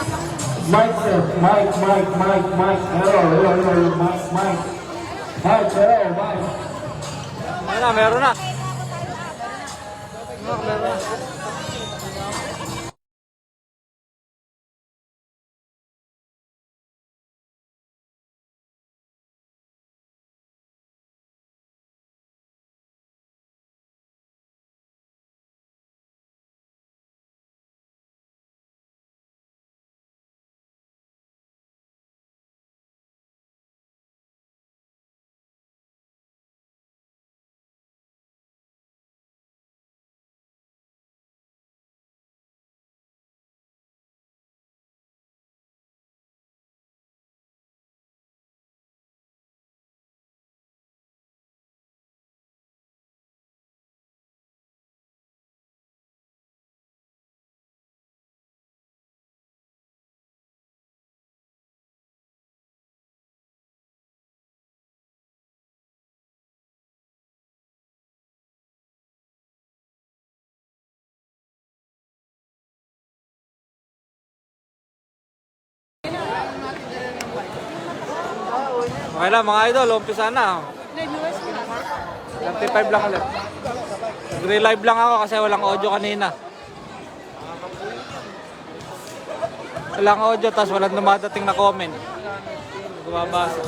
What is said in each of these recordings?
Mike, sir. Mike. Hello, Mike. Mike, hello, Mike. Meron na. Meron na. Okay lang mga idol, umpisa na. 35 lang ulit. Nagre-live lang ako kasi walang audio kanina. Walang audio, tapos walang dumadating na comment. Gumabasa.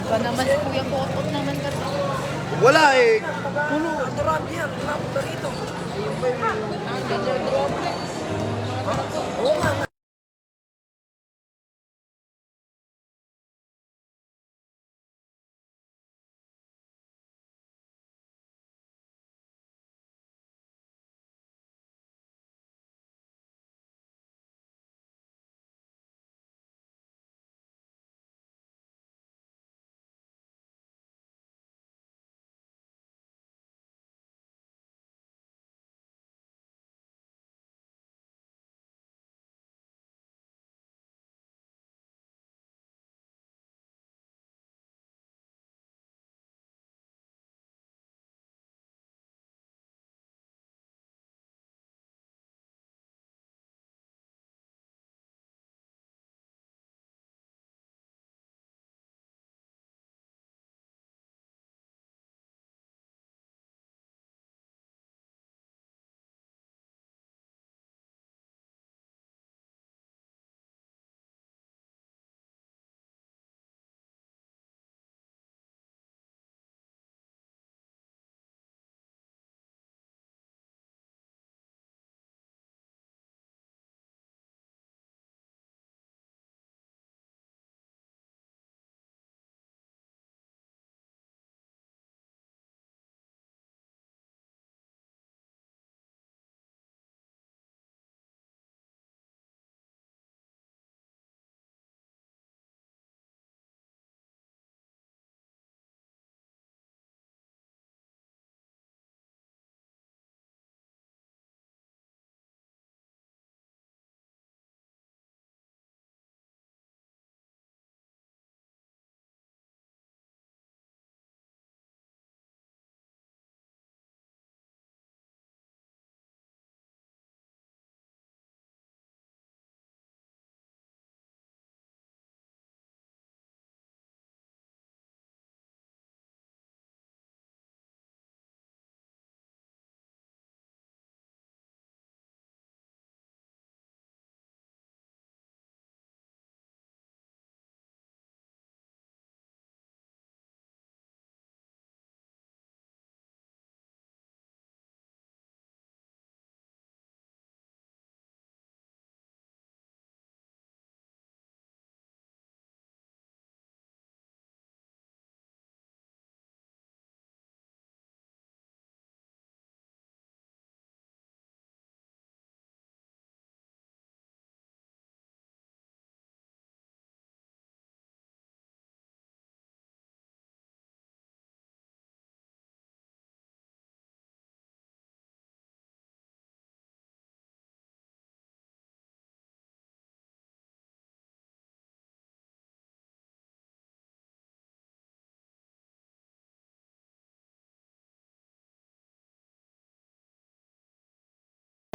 Ba naman si Kuya Potot naman kasi. Wala eh.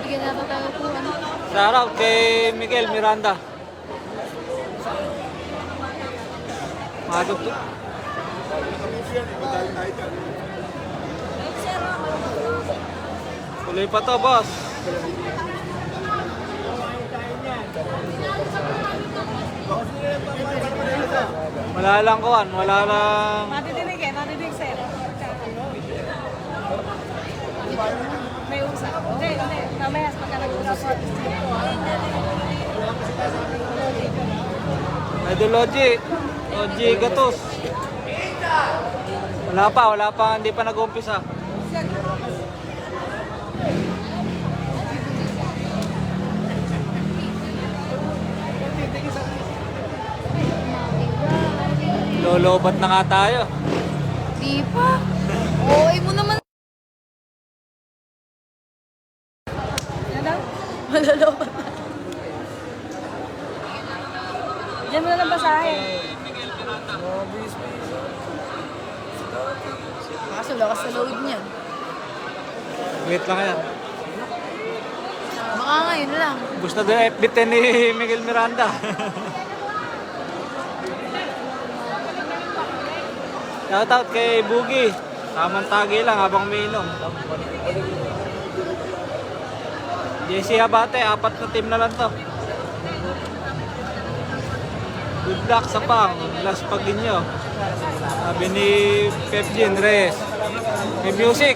Bigyan natin tayo po, ano. Shout out kay Miguel Miranda. Mga dugtog. Tuloy pa to, boss. Wala lang kuhan, wala lang. Matidinig eh, matidinig sir. May usap. Hindi, hindi. Mamaya, pagka nag-usap. Ideology. OG Gatos. Wala pa, hindi pa nag-umpisa. Lolobat na nga tayo. Di pa. Oo, mo naman. Ano? Malalobat na. Diyan mo na lang basahin. Kaso lakas sa load niyan. Wait lang yan. Baka ngayon lang. Gusto din FB10 ni Miguel Miranda. Shoutout kay Boogie. Tamang tagi lang habang umiinom. JC Abate, 4 na team na lang to. Good luck sa pang. Last pagin nyo. Sabi ni Pep Jean Reyes. May music.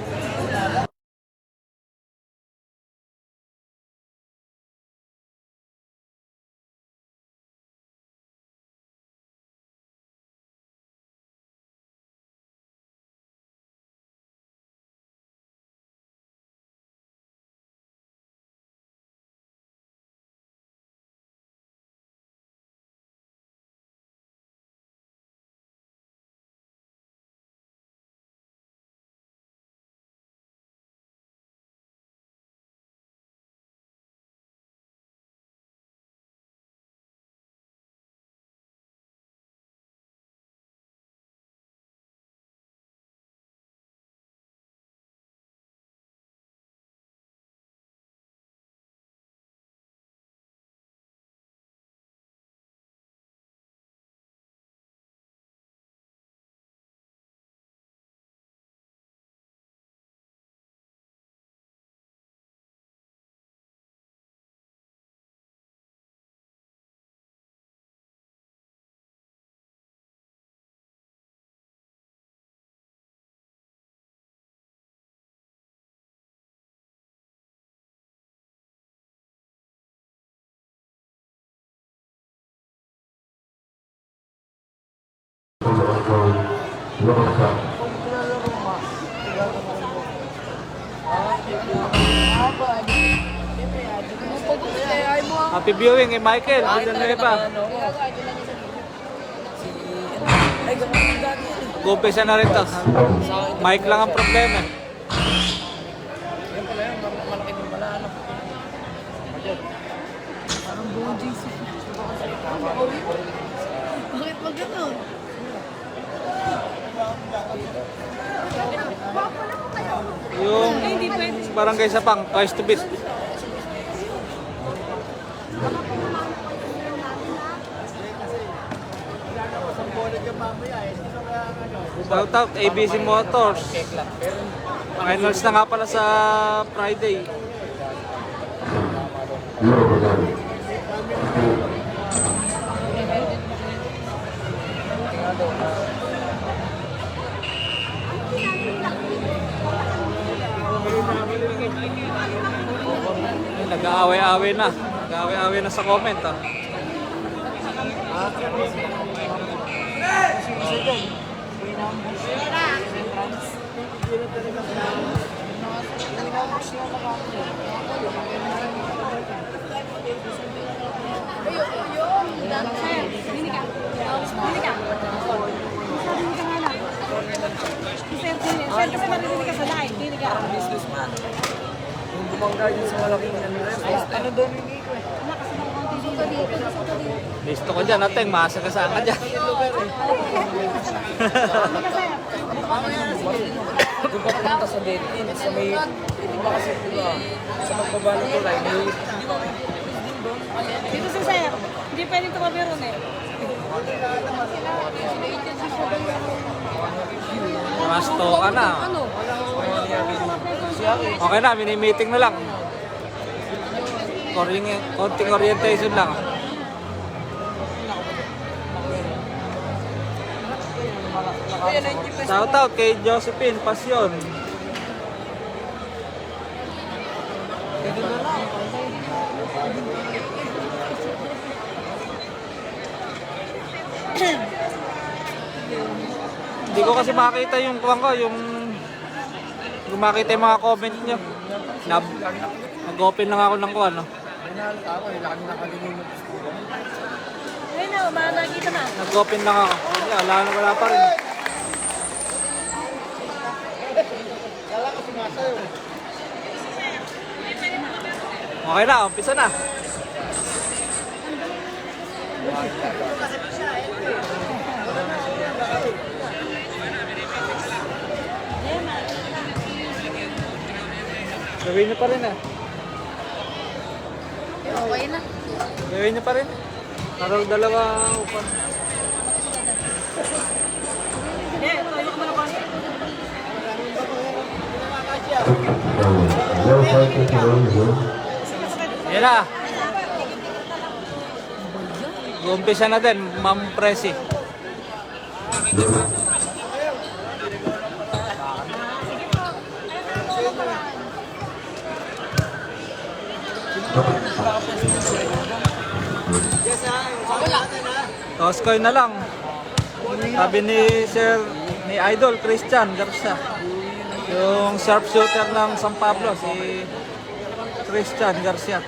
Happy viewing kay Michael. Villanueva. Mag-umpisa na rin to. Mic lang ang problema. Bakit wag ganun? Yung barangay sa pang, twice to beat. Shout out ABC Motors. Finals na nga pala sa Friday. Nag-aaway-aaway na. Nag-aaway-aaway na sa comment, ah. Yung bumangga dyan sa malaking ano doon yung Nico eh. Listo ko dyan, ateng. Masagasaan ka dyan. Doon pa pumunta sa Detin, sa may, hindi ba kasi diba, sa magbabalo ko lang, may, Dito si Sir. Hindi pwedeng tumabi ron eh. Masto ka na. Okay na, mini-meeting na lang. Konting orientation lang. Shout out kay Josephine Pasyon. Hindi ko kasi makita yung kuwang ko, yung makita yung mga comment nyo. Nag-open lang ako ng kuwan, no? Ayun na, nakita na. Nag-open lang ako. Wala pa rin. Okay na, umpisa na. Gawin niyo pa rin, ah. Okay na. Gawin niyo pa rin. Parang dalawa upan. Hindi, tayo ko na kasi. Yan na. Mag-umpisa na din, Ma'am Presi. Toss coin na lang. Sabi ni Sir, ni Idol Christian Garcia. Yung sharpshooter ng San Pablo, si Christian Garcia.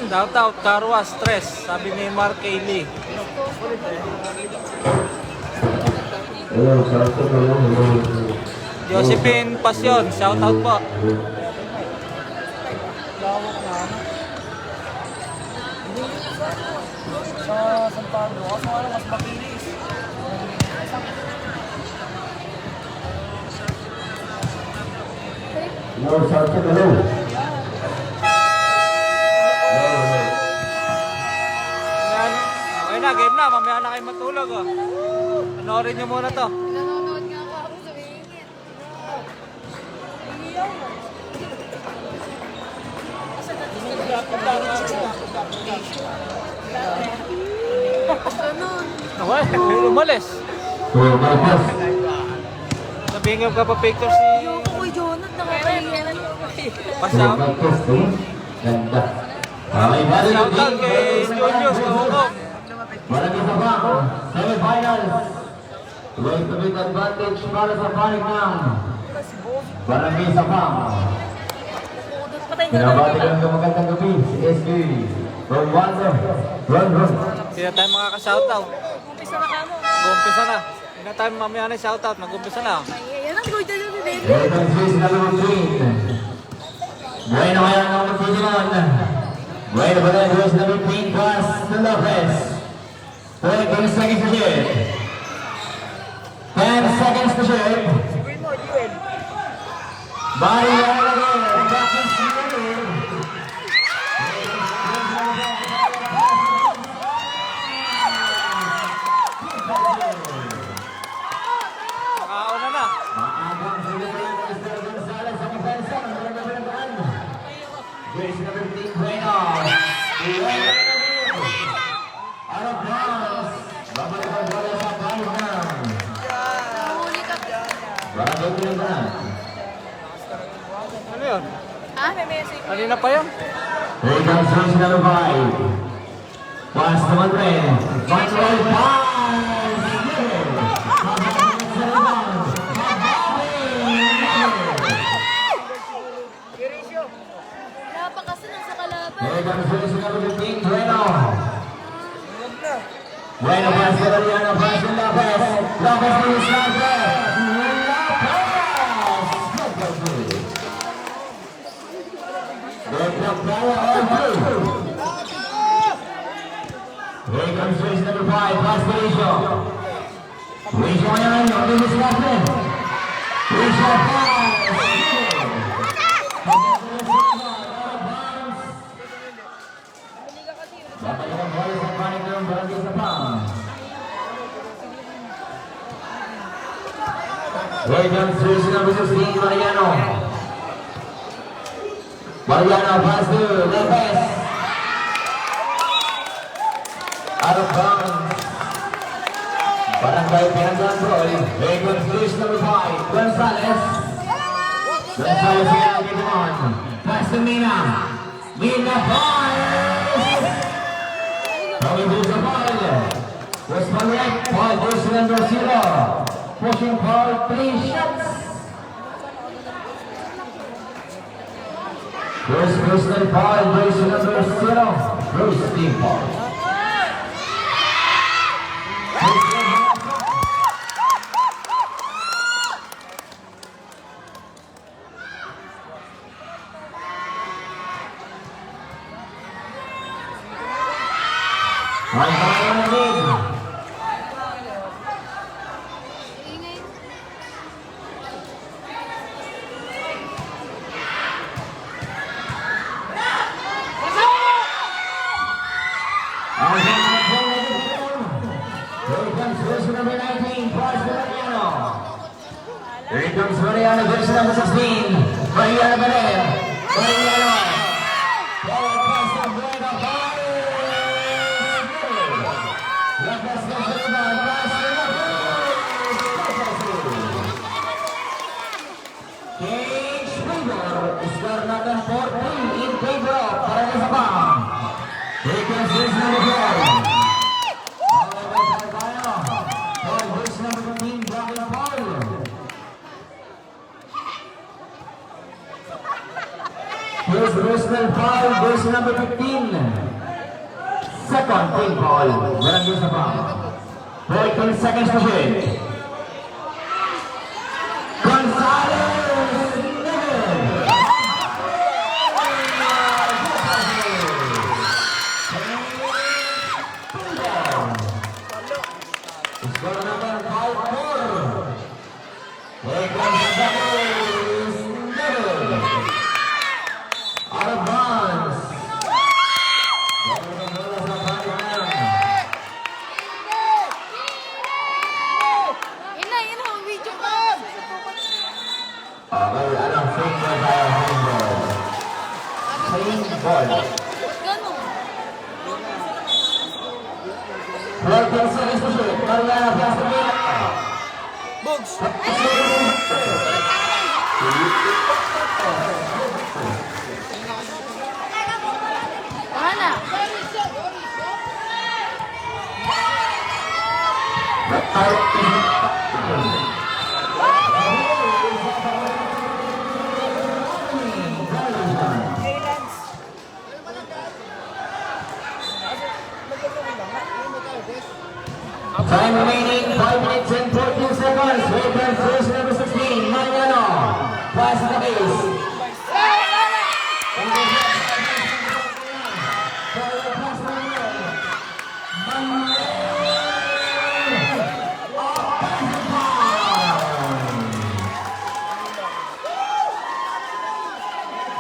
Shoutout, Karwa, Stress, sabi ni Mark Lee. Josephine Pasyon, shoutout po. Sa San Pablo, kaso ano, mas makinis. No, shout to the low. Yan. Okay na, game na. Mamaya na kayo matulog. Oh. Panoorin nyo muna to. Nanonood nga ako ako sa wingit. Iiyaw mo. Ganun. Okay, umalis. Nabingam ka pa picture si Uy, Jonat, nakakahiyan. Pasyaw. Ganda. Okay, bali. Shoutout kay Julius Kahugong. Malaki sa pa. Semi-finals. Way to big advantage para sa panig ng Barangay Sabang. Pinabati ko ng magandang gabi si SB. From Wonder. Run. Sila tayo mga ka-shoutout. Umpisa na ka mo. Mag-umpisa na. Hindi na tayo mamaya na shoutout. Mag-umpisa na. Ay, yan ang good na yun, baby. Welcome Swiss na Lumutin. Bueno kaya ang magtitinon. Bueno ba tayo Swiss na Lumutin pass to Lopez. 20 seconds to shoot. 10 seconds to shoot. Bari again. Practice again. Nakauna na. Maabang sila ng Mr. Gonzales sa kapensa ng mga nabalaan. Grace number 15, Bueno. Bueno. Out of bounds. Babalik ang bola sa panig na. Nahuli ka. Barangay Pilipan. Ano yun? Ha? May message. Kanina pa yun? Here comes Swiss number 5. Pass naman rin. Control pass. Napakasa lang sa kalaban. Here comes Swiss number 15, Bueno. Bueno, pass to Mariano, pass to Lopez. Lopez to the sniper. Lopez! Good power all through. Here comes Swiss number 5, pass to Risho. Risho ngayon, on the sniper. Risho pass. Babalik ang bola sa panig ng Barangay Sabang. Here comes Swiss number 16, Mariano. Mariano pass to Lopez. Out of bounds. Barangay Pinaglantrol. Here comes Swiss number 5, Gonzales. Gonzales again, get him on. Pass to Mina. Mina fires. Coming to the ball. Was one right. Paul goes to number 0. Pushing Paul, 3 shots. Bruce Brewster Paul, Bruce number 0. Bruce Steve Paul. comes Mariana, version number 16. Mariana Belen. Mariana. Forward pass to Buena Fire. Labas ka sa iba. Pass to Cage Favor. Score natin 4-3 in favor of Paranasapan. Here comes version number 4. Here's personal foul, version number 15. Second team foul. Barangay Sabang. 14 seconds to shoot. Gonzalez! Score number 5-4. Here comes the Gonzalez. Out of bounds. Okay, anong fake ball tayo? Fake ball. 12 seconds to shoot. Mariana Piastramina. Bugs! Mana? Time remaining 5 minutes and 14 seconds. Here comes version number 16. Mariano. Pass the base.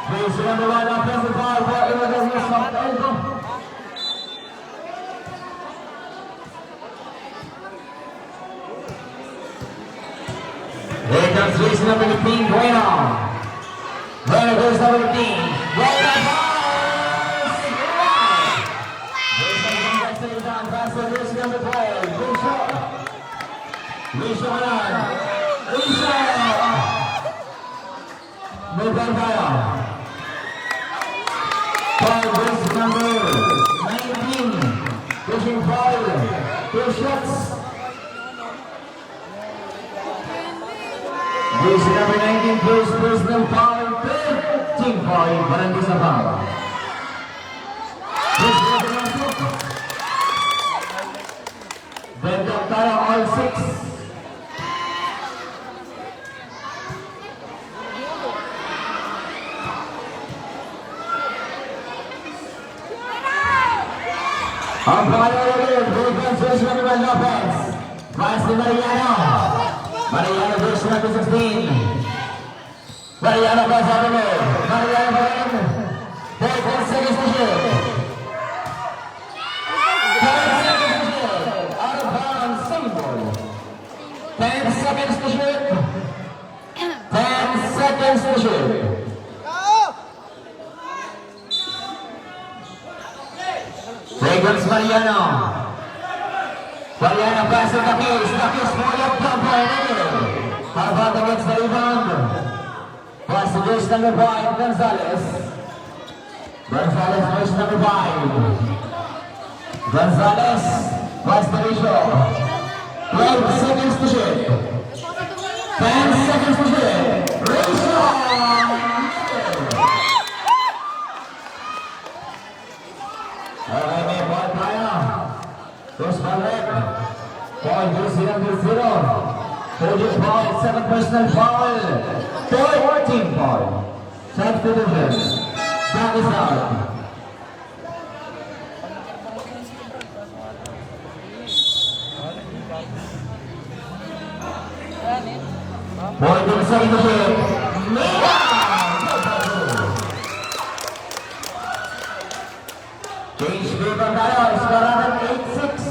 Version number 1 offensive foul for Ilocos Norte. Here comes race number 15, Bueno. Bueno goes number 15. Bueno pass! Pass for race number 12. Risha Manan. Risha! Move on tayo. Foul race number 19. Pushing foul. 2 shots. Version number 19 plays personal foul, 13 foul, Barangay Sabang. Version number 19. Bend up tayo, all 6. Ang pangalan ulit, version number 1 Lopez. Pass ni Mariano. Mariano version number 16. Mariano pa sa amin. Mariano pa rin. 10 seconds to shoot. 10 seconds to shoot. Out of bounds, same ball. 10 seconds to shoot. 10 seconds to shoot. There comes Mariano. Mariano pass to Takis. Takis pull up top line. How about against the rebound? Pass to verse number 5, Gonzalez. Gonzalez, verse number 5. Gonzalez, pass the ratio. 12 seconds to shoot. 10 seconds to shoot. Ratio! Okay, may ball tayo. First ball left. Point jersey number 0. 40 foul, 7 personal foul. 14 foul. Substitution. That is out. Point to the second to shoot. Change favor tayo. Iskaranan 8-6.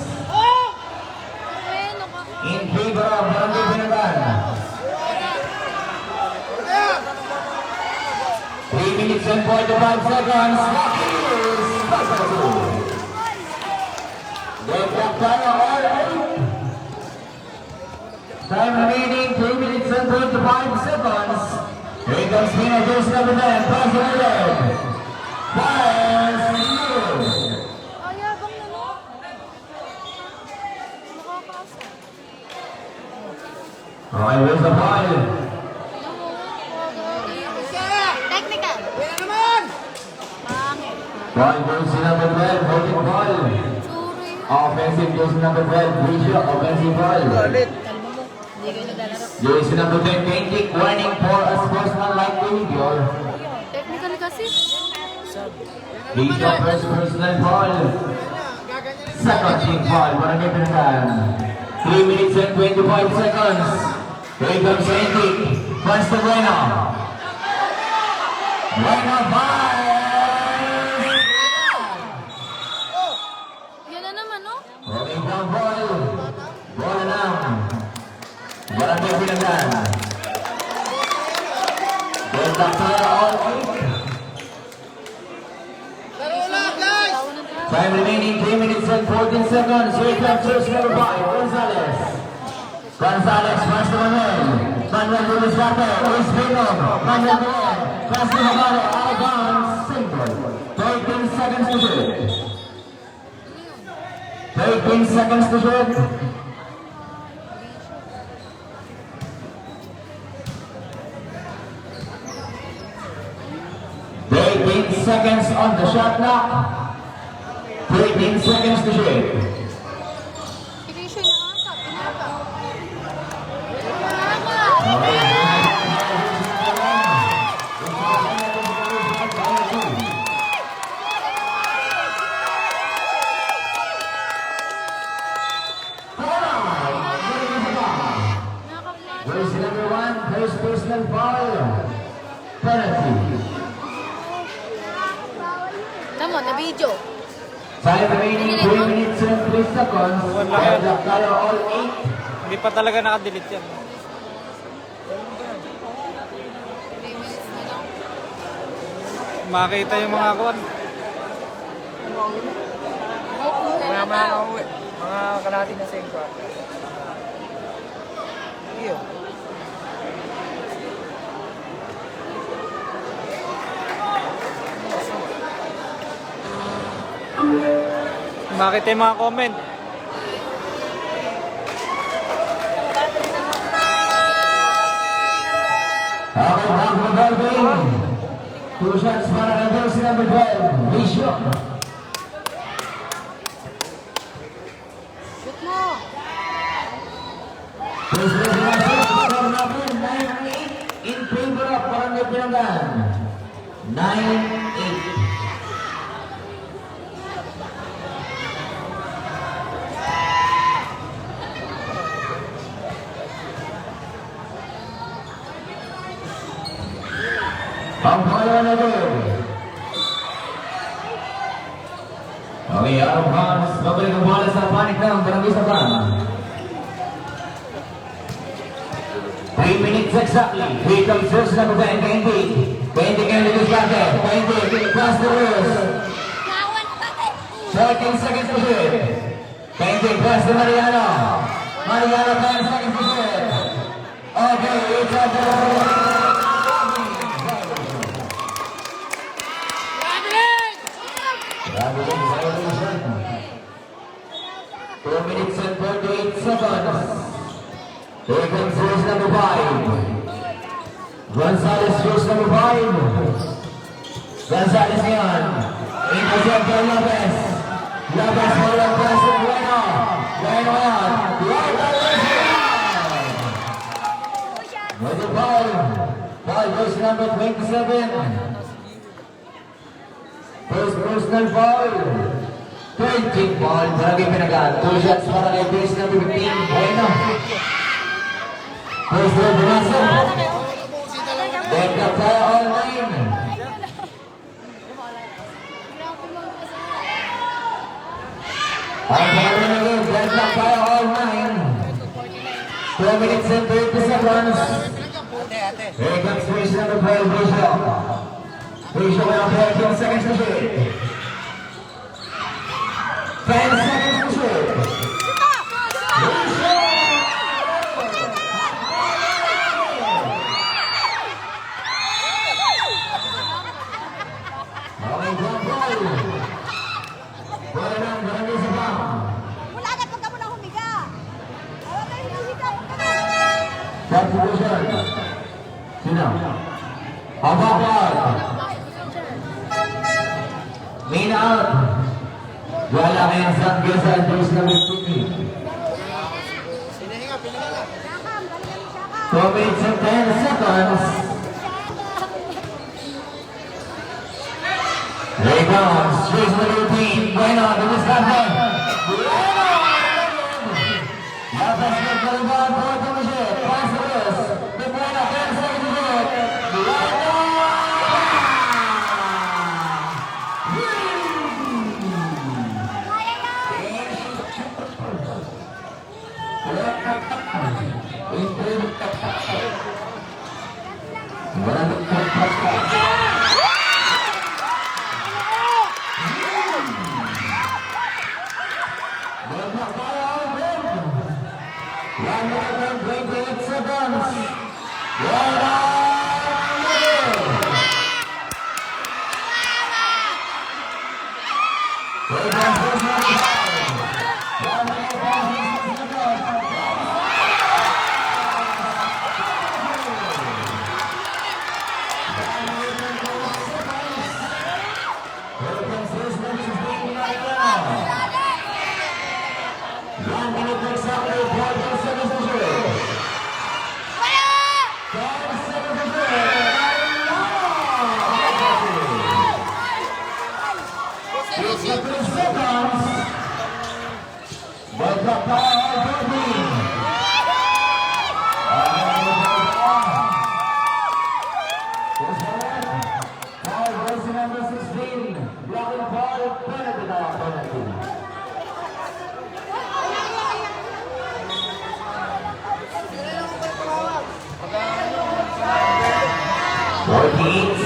In favor of Barangay Binagan. minutes and 45 seconds. Get back tayo all eight. Time remaining 3 minutes and 25 seconds. Here comes Mina Juice number 10. Pass the leg. Fires. Ayabang na no? Nakakasa. Okay, where's the ball? Technical. Wala naman! Pangit. Ball goes to number 12. Holding ball. Sorry. Offensive goes to number 12. Bishop. Offensive ball. Galit. Kalma mo. Hindi kayo naglalaro. Jersey number 10. Painting. Warning for a sportsmanlike behavior. Technical kasi. Bishop first personal ball. Second team ball. Parang may pinataan. 3 minutes and 25 seconds. Here comes Painting. Pass to Bueno. Bueno fires! Yan na naman, no? Okay, down ball. Ball na lang. Parang may pinataan. Get back tayo all eight. Time remaining 3 minutes and 14 seconds. Here comes Jersey number 5, Gonzalez. Gonzalez, pass to Manuel. Manuel to the starter. Luis Pino. Manuel to end. Pass to Navarro. Out of bounds. Simple. 13 seconds to shoot. 13 seconds to shoot. Seconds on the shot clock. 13 seconds to shoot. Pinisyo niya ata. Pinaka. Where's number 1? First personal foul. Penalty. Tama, na-video. Time remaining 3 minutes and 3 seconds. And the color all 8. Hindi pa talaga nakadelete yan. Makita yung mga kuwan. Mga uwi. Mga kalahati na sa inyo. Iyo. Makita yung mga comment. Okay, back to the ball game. 2 shots para ng jersey number 12. Bishop. Shoot mo. First jersey number 9-8 in favor of Barangay Pinangan. 9-8. Ang pala na doon. Okay, out of bounds. Babalik ang bola sa panik ng Barangay Sabang. 3 minutes exactly. Here comes first number 10, Kendi. Kendi can do this back there. Kendi, cross the rules. 13 seconds to shoot. Kendi, cross to Mariano. Mariano, 10 seconds to shoot. Okay, it's a goal. Violation. 2 minutes and 48 seconds. Here comes rules number 5. Gonzalez rules number 5. Gonzalez ngayon. Intercept by Lopez. Lopez for the pass to Bueno. Bueno ngayon. With the ball. Ball goes to number 27. First personal foul. 20 foul. Barangay Pinangan. 2 shots para kay base number 15. Bueno. First row pumasok. Dead up tayo all 9. Ang pala na rin. Dead up tayo all 9. 2 minutes and 30 seconds. Here comes base number 12. Bishop. Please show me up here 10 seconds to shoot. 10 seconds to shoot. Wala na pagka mo na humiga. Wala na yung humiga. That's the vision. Sino? Ababad. Main out. Wala kayang sangga sa Andres na Mitsumi. Shakam, galingan mo Shakam. 2 minutes and 10 seconds. There he comes. Chase the routine. Bueno, demonstrante. Bueno! Labas na kalibaan po ito mo siya. Pasaros. De Bueno, 10 seconds to shoot. Bueno!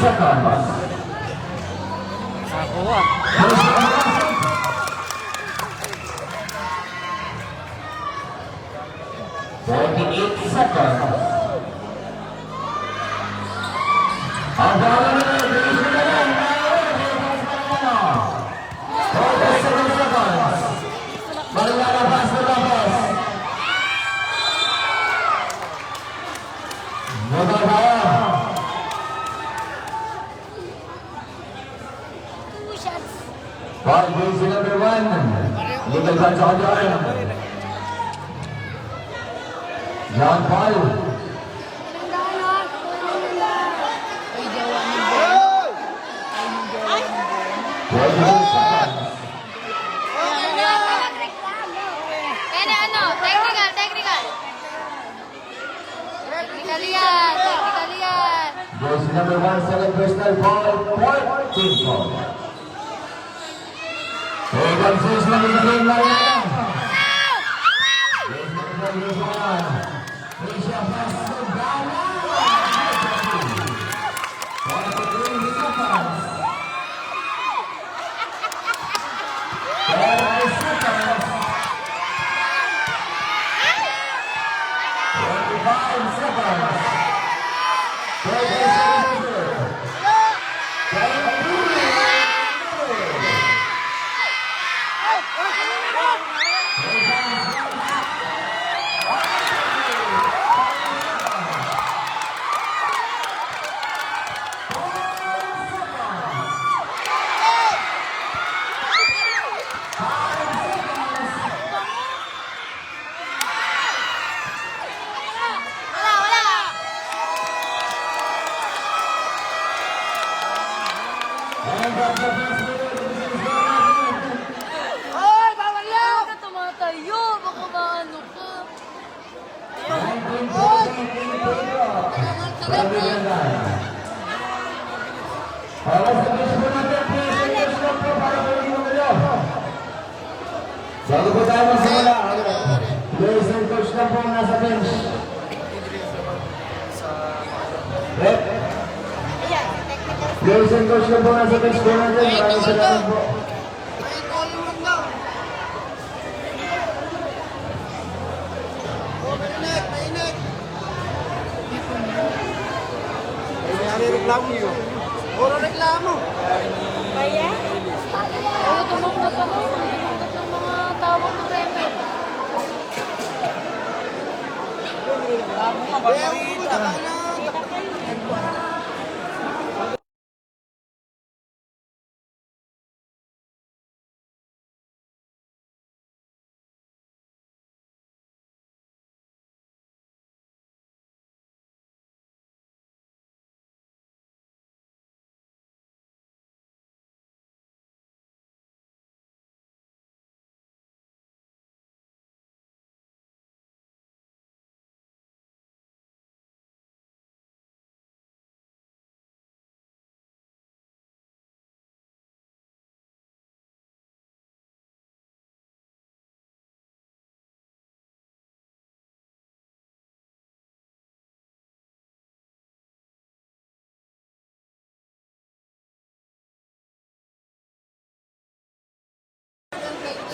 Seconds. Nakuha. 48 seconds. Ang bola na rin, na lang. 47 seconds. Malalabas na Lopez. Mababa. Ball jersey number 1. Legal touch on John. John Paul. Jersey number 1, second personal ball, 14 ball. Here comes this one in the game right now. Jersey number 1, Asia Pascal Gala. 43 seconds. 30 seconds. 25 seconds. 30 seconds. 22. Hoy, bawal yan! Huwag ka tumatayo, baka maano ka. Bago po tayo magsimula, players and coach na po ang nasa bench. Rep, Ayan, technical. players and coach na po nasa bench po natin. Maraming salamat po. Puro reklamo. Kaya? Ano tumakot ako? Tumakot ng mga tawag ng repe.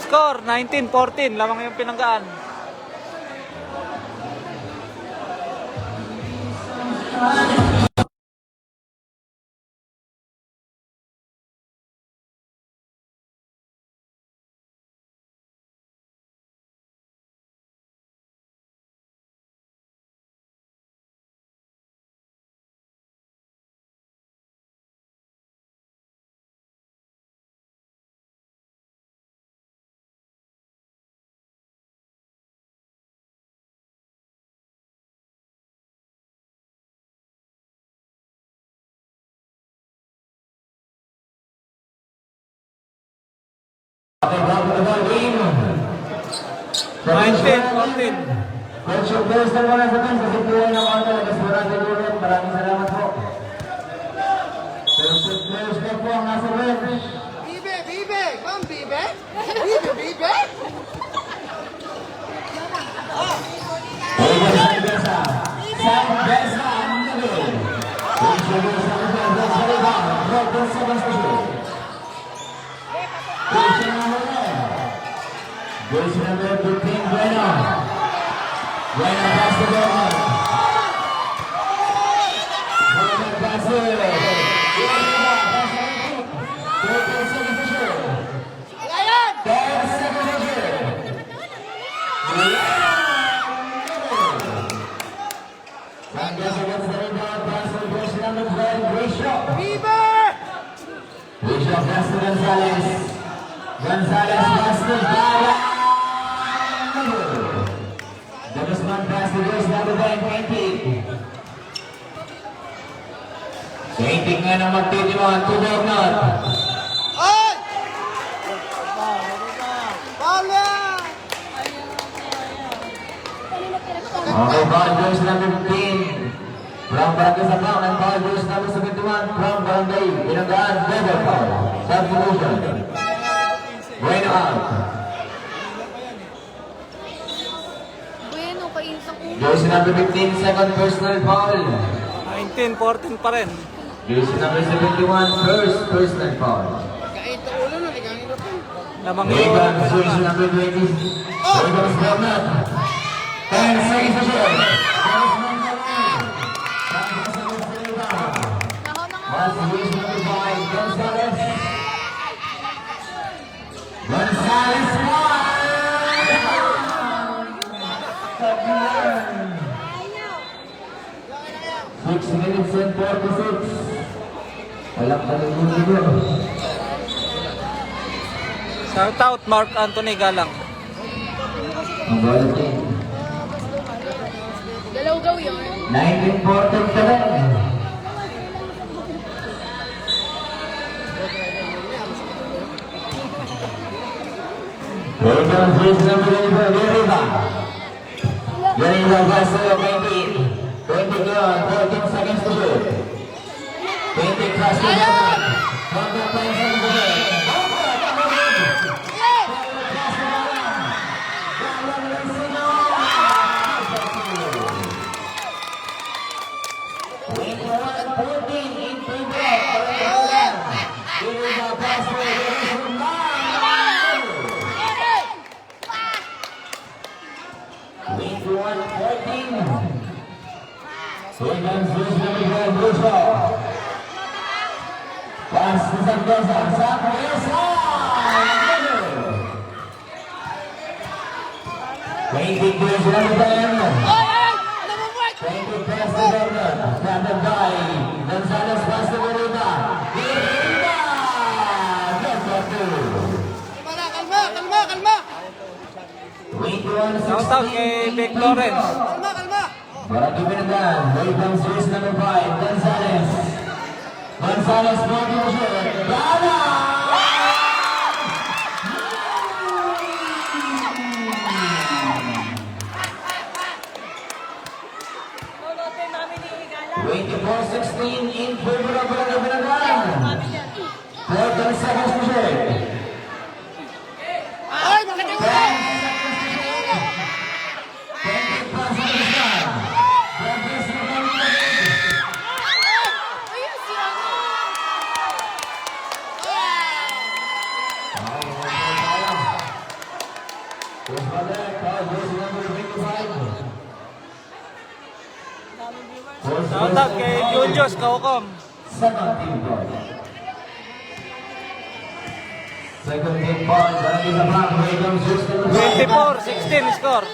Score 19-14, lamang yung pinanggaan. Okay, bago na ba game? 19-14. Coach of Bears na muna sa bench. Kasi tuloy ng mga talagas po natin ulit. Maraming salamat po. Coach of Bears na po ang nasa bench. Bibe, bibe! Ma'am, bibe? Bibe, bibe? Oliver Sanbesa. Sanbesa ang nagawin. Coach of Bears na po ang nasa rebound. Robert Sebastian. Coach na muna. Coach number 15, Bueno. Bueno pass to Dorman. Dorman pass to Gonzalez. Gonzalez pass to Dara. The Guzman pass to Luis number 20. 20 nga na magtitiwan to Dorman. Ay! Paula! Okay, ball goes number 15. From Barangay Sabang and ball goes number 71 from Barangay Binanggaan, double foul. Substitution. Bueno out. Bueno, kain sa ulo. Jersey number 15, second personal foul. 19-14 pa rin. Jersey number 71, first personal foul. Kahit sa ulo na, ligangin na po. Lamang yung Regan, jersey number 20. Regan Bernat. 10 seconds to shoot. That's jersey number 5, Gonzalez. Gonzalez one. 6 minutes and 46. Walang kalimutan yun. shout out Mark Anthony Galang. Ang ball team. Galaw-gaw yun. 19-14 ka rin. Regan Fritz number 24, Yerida. Yerida pass to 20. 20 yun, 14 seconds to shoot. 20 cross to Dorman. From the 10 seconds to shoot. Here comes Luis number 12, Lucio. Pass to Sandoza. Sandoza! 20 points to number 10. 20 pass to Gordon. Captain by Gonzalez, pass to Verita. Verita! That's what two. Kalma! 21-16. Shoutout kay Beck Lawrence. Para Kibinagan, here comes Luis number 5, Gonzalez. Gonzalez, moving the shot. Gala! Lulutin namin ni Higala. 24-16 in favor of Para Kibinagan. Kami dyan. 4 seconds to share. Ay, makita mo na! 20 plus on the star. Progress to the Ayun si ano. Shoutout kay Jujos Kaukom. Second team ball. Second team ball. Barangay Zapang. Here comes Luis number 5. 24-16 score.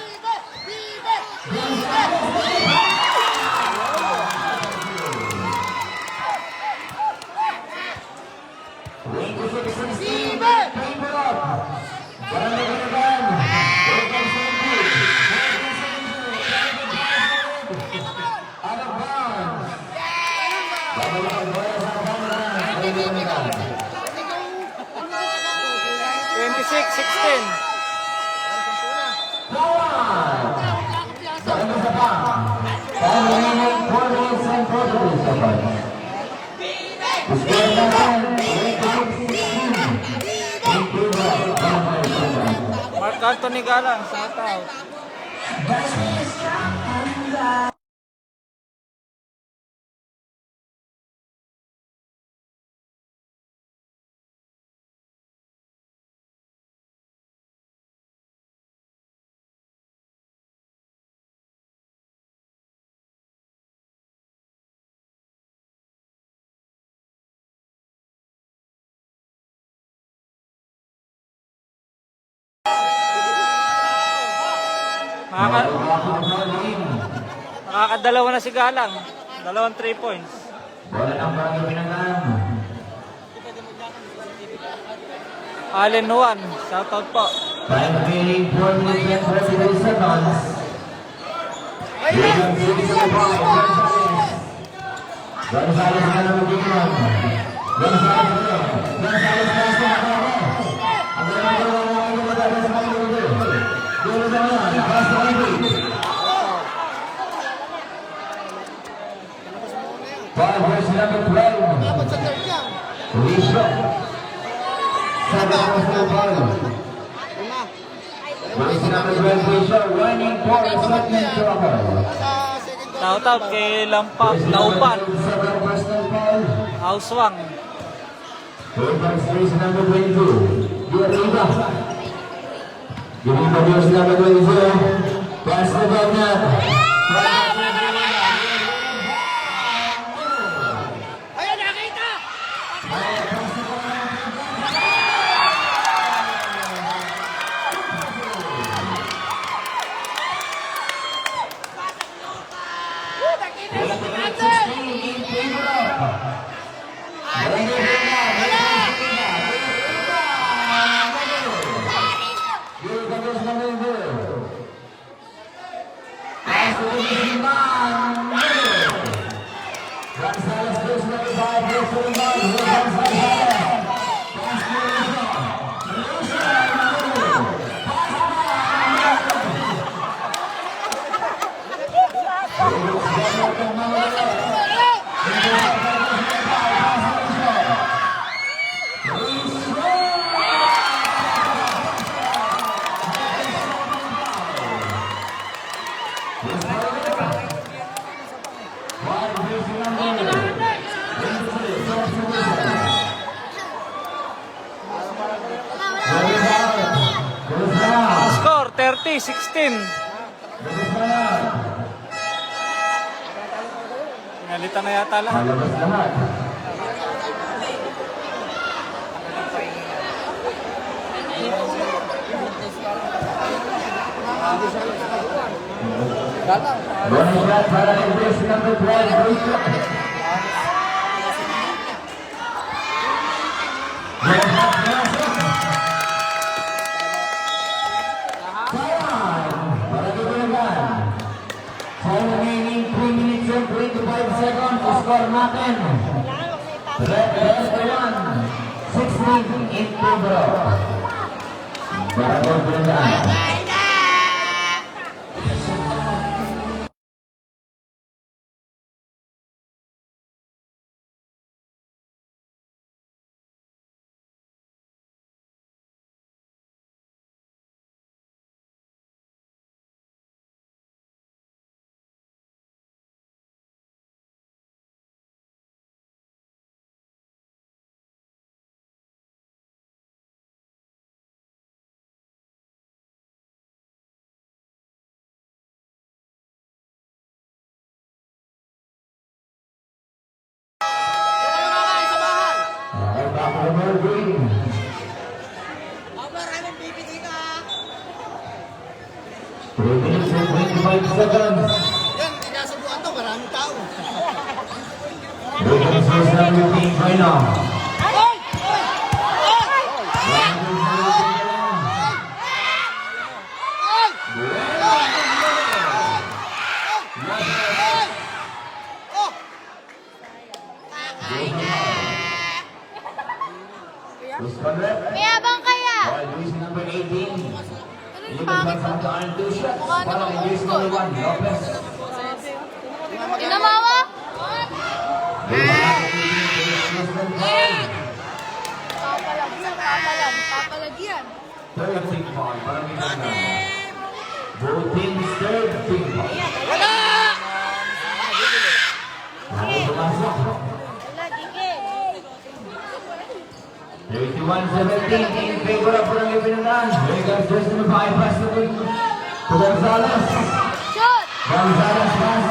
Mark Anthony Galang, shoutout. Nakakadalawa na si Galang. 2 3 points. Bola ng Barangay Pinangan. Allen Juan, shoutout po. 5 minutes, 4 minutes and 33 seconds. Here comes Luis number 5, Gonzalez. Gonzalez na naman tingnan. Gonzalez na. Gonzalez na sa mga. Ang ganda ng mga mga sa mga mga. Dulo sa mga. Pass to Ivy. 5 versus number 12. Dapat sa third yan. Risho. 7 versus number 12. Versus number 12, Risho. Running for a second to occur. Sa second goal. Shoutout kay Lampak Naupan, 7 personal foul. Hauswang. Here comes versus number 22. Diariba. Giving the versus number 22. Pass the ball now. Ayun, nakita! Score 30-16. Nalita na yata lahat. Malabas lahat. Bonus shot para kay jersey number 12, Bruce Lee. Para kay Bulacan. Sa remaining 3 minutes and 25 seconds, score natin. Red 16 in favor. Para kay Bulacan. Okay, back to the green. Maraming bibili ka. 3 minutes and 25 seconds. Yan, tinasubuan to. Maraming tao. Wiggins is number 15 final. May abang kaya. Jersey number 18. Liban sa mga two shots. Para kay jersey number 1, Lopez. Tinamawa? Papalagyan. Third team foul. Para kay Bulacan. Both teams third team foul. Ako pumasok. Wala, gigil. 31-17 in favor of Barangay Binanan. Lakers jersey number 5, pass to Gonzalez. Shoot! Gonzalez pass.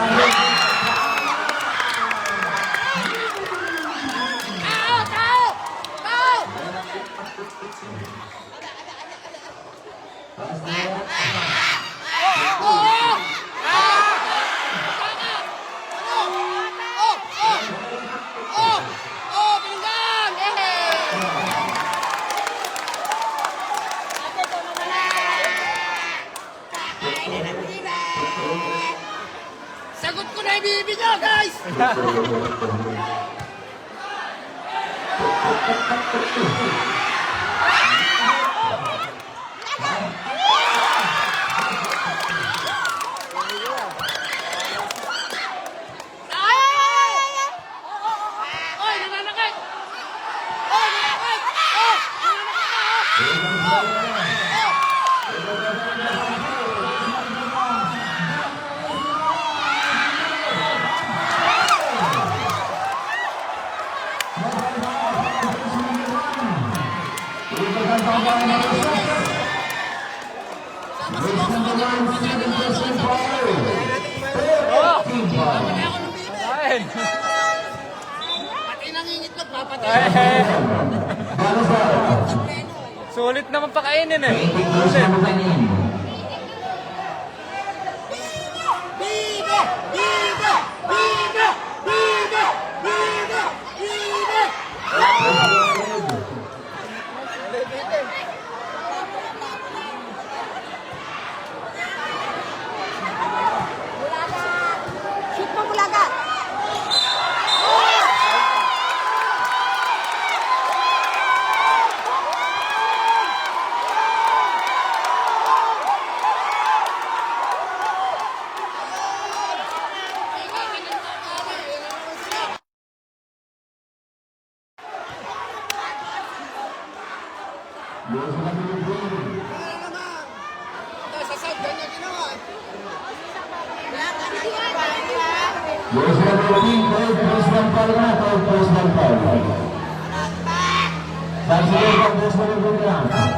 Sagot ko na yung bibili nyo, guys! Oy, nananakit! Oy, nananakit! Oh! Nananakit ka, Ayun. Pati nangingit na, papatay. Ay, sulit naman pakainin eh. Sulit. Bibe! Bibe! Bibe! Bibe! Bibe! Bibe! Shoot mo, Bulaga! Sa South, ganyan ginawa. Jersey number 18, third postman foul na, third postman foul. Saksiyan ang postman ng Bulacan.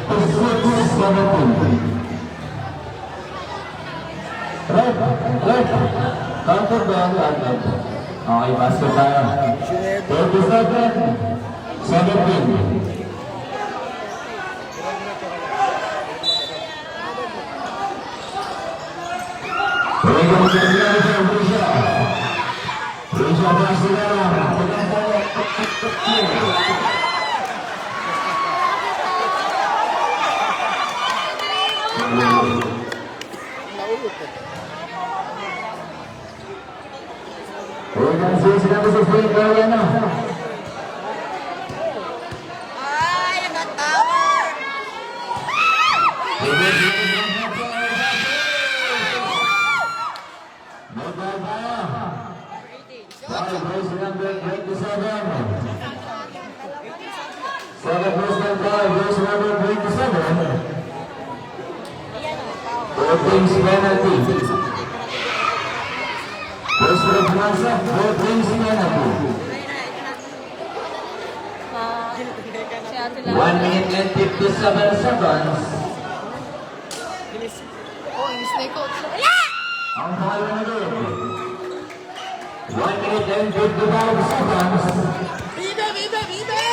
6-17. Red, count counter doon. Okay, basket tayo. 37, 17. Pwede mo siya siya, Brisha. Brisha, basket na lang. Organization number 16, Mariana. Ay, nag-tower! Organization number 27. Second person, organization number 27. 4 points penalty. First for Blanca, 4 points penalty. Si Ate Lara. 1 minute and 57 seconds. Oh, mistake coach. Ang pangalan na doon. 1 minute and 55 seconds. Bibe, bibe, bibe!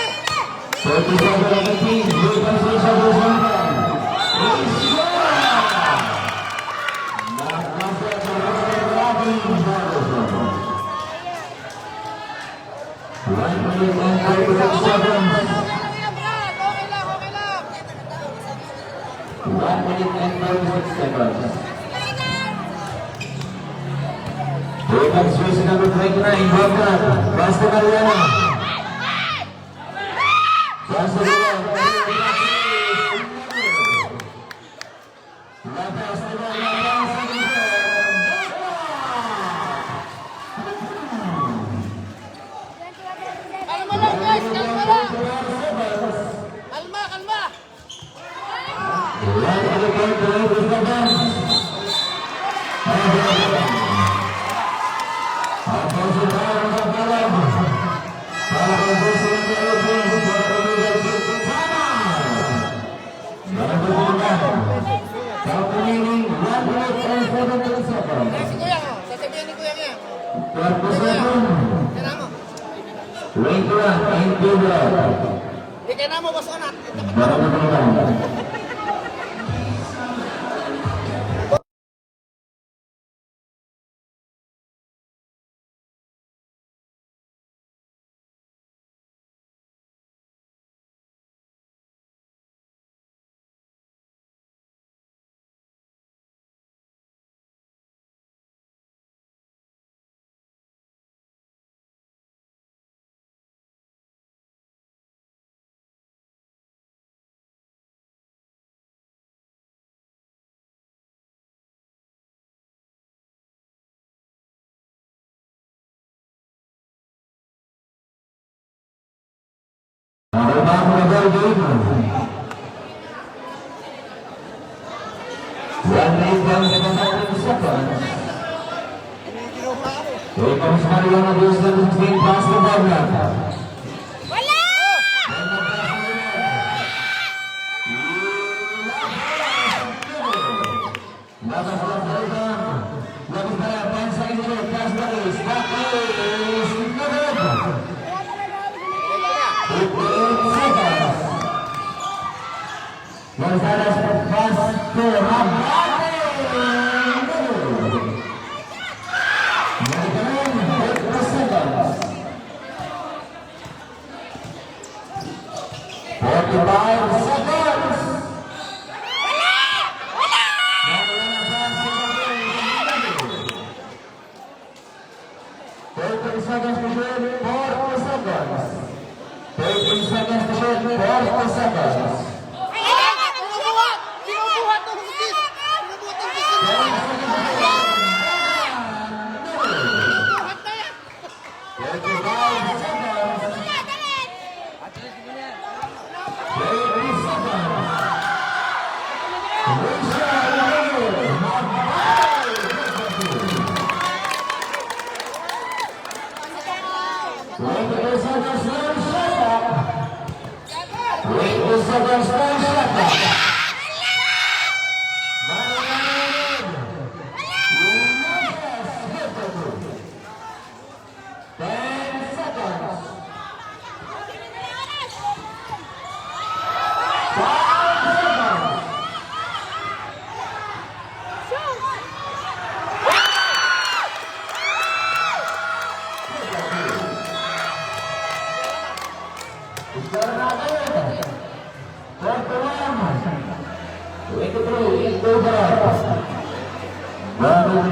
37-18, good position for Zondan. He's scored! Nakakasa sa Robin Barroso. 1 minute and 36 seconds. Okay lang, okay lang! 1 minute and 36 seconds. Open switch number 29, Bogdan. Basta Mariana. Basta Mariana. Labas na ba? Labas na dito. Kalma lang, guys! Kalma lang! Kalma, kalma! One to the point, to the bench. Si Kuya, oh. Sasabihin ni Kuya niya. Kaya mo. Di kaya mo, boss anak. Here comes Mariana Diaz number 16, pass the ball back. Wala! Labas lang sa ibang. Labas na lang, 10 seconds ulit, pass the race. That is good. 58 seconds. Gonzalez pass to Abate. Seconds to shoot, 4 seconds. 13 seconds to shoot, 4 seconds. Sinubuhat! Sinubuhat ng hugis! Sinubuhat ng hugis! Sinubuhat na yan! 35 seconds. 30 seconds. Seconds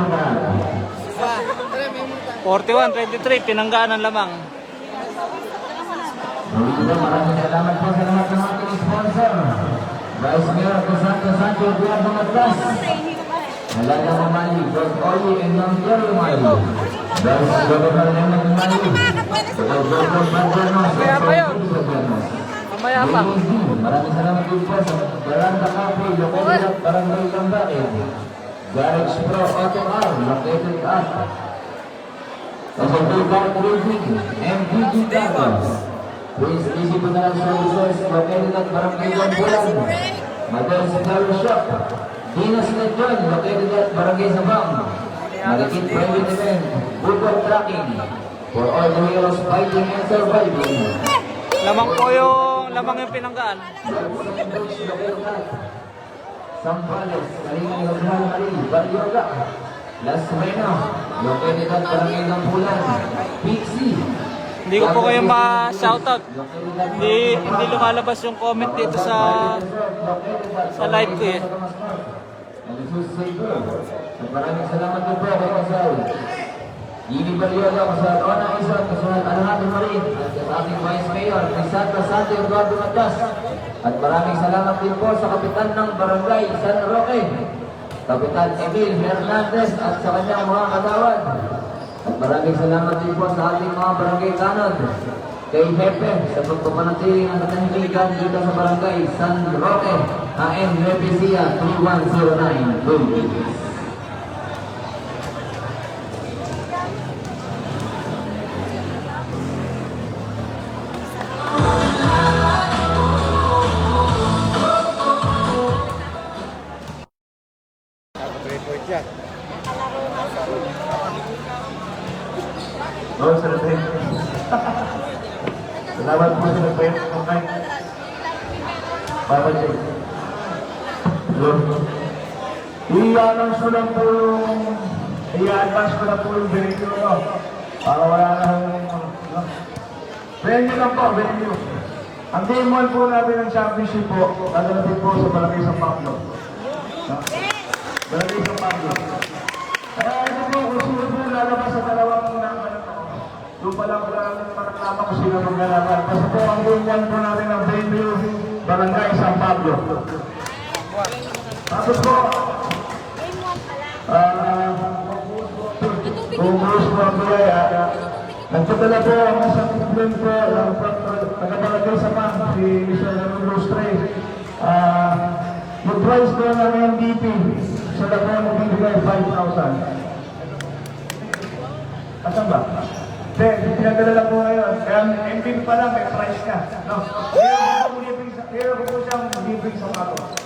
Nacional. 41-23, pinanggaan ang lamang. Maraming salamat po sa lahat ng ating sponsor. Vice Mayor Cassandra Sancho Eduardo Matlas. Halaga Mamali, George Oli, and Mang Jerry Mali. Vice Governor Leonard Mali. Dr. Bandernos. Kaya pa yun. Mamaya pa. Maraming salamat din po sa Baranda Cafe, located at Barangay Lambae. Garage Pro Auto R, located at Pasok Car Cruising, MPG Cars. Prince Easy Funeral Services, located at Barangay Lambulan. Mother's Flower Shop, Dinas Legion, located at Barangay Sabang. Marikit Private Event, Football Tracking, for all the heroes fighting and surviving. Lamang yung pinanggaan. Sampales, Kalinga Lagman Mali, Baryoga, Las Reno, located at Barangay Lambulan. Pixie. Hindi ko po kayo ma-shoutout. Hindi lumalabas yung comment dito sa live ko eh. Maraming salamat po kay Kasal. Gini Baryoga, Kasal Ona Isan, Kasal Alejandro Marin, at sa ating Vice Mayor, Cassandra Sancho Eduardo Matlas. At maraming salamat din po sa Kapitan ng Barangay San Roque, Kapitan Emil Hernandez at sa kanyang mga katawan. At maraming salamat din po sa ating mga barangay kanod, kay Hepe sa pagpapanatili ng katahimikan dito sa Barangay San Roque, AM Repesia 3109. Oh, celebrate. Salamat po sa nagpayat ng kay Papa Jay. Hello. I-announce ko lang po yung i-advance ko lang po yung venue, no? Para wala na venue lang po, venue. Ang game 1 po natin ng championship po, natin po sa Barangay San Pablo. Barangay San Pablo. Kaya ito po, kung sino po lalabas sa dalawang unang doon pa lang natin manaklama kung sino pong lalaban. Kasi po ang ganyan po natin ang venue, Barangay San Pablo. Tapos po, kung gusto po ang bilaya, nagpadala po ang isang problem po, nagkabalagay sa PAN, si Mr. Lustre. Mag-price po ng MVP, sa lahat po magbibigay 5,000. Asan ba? Hindi, pinadala lang po ngayon. Kaya MVP pa lang, may price ka. No? Kaya ko po siyang libreng sapatos.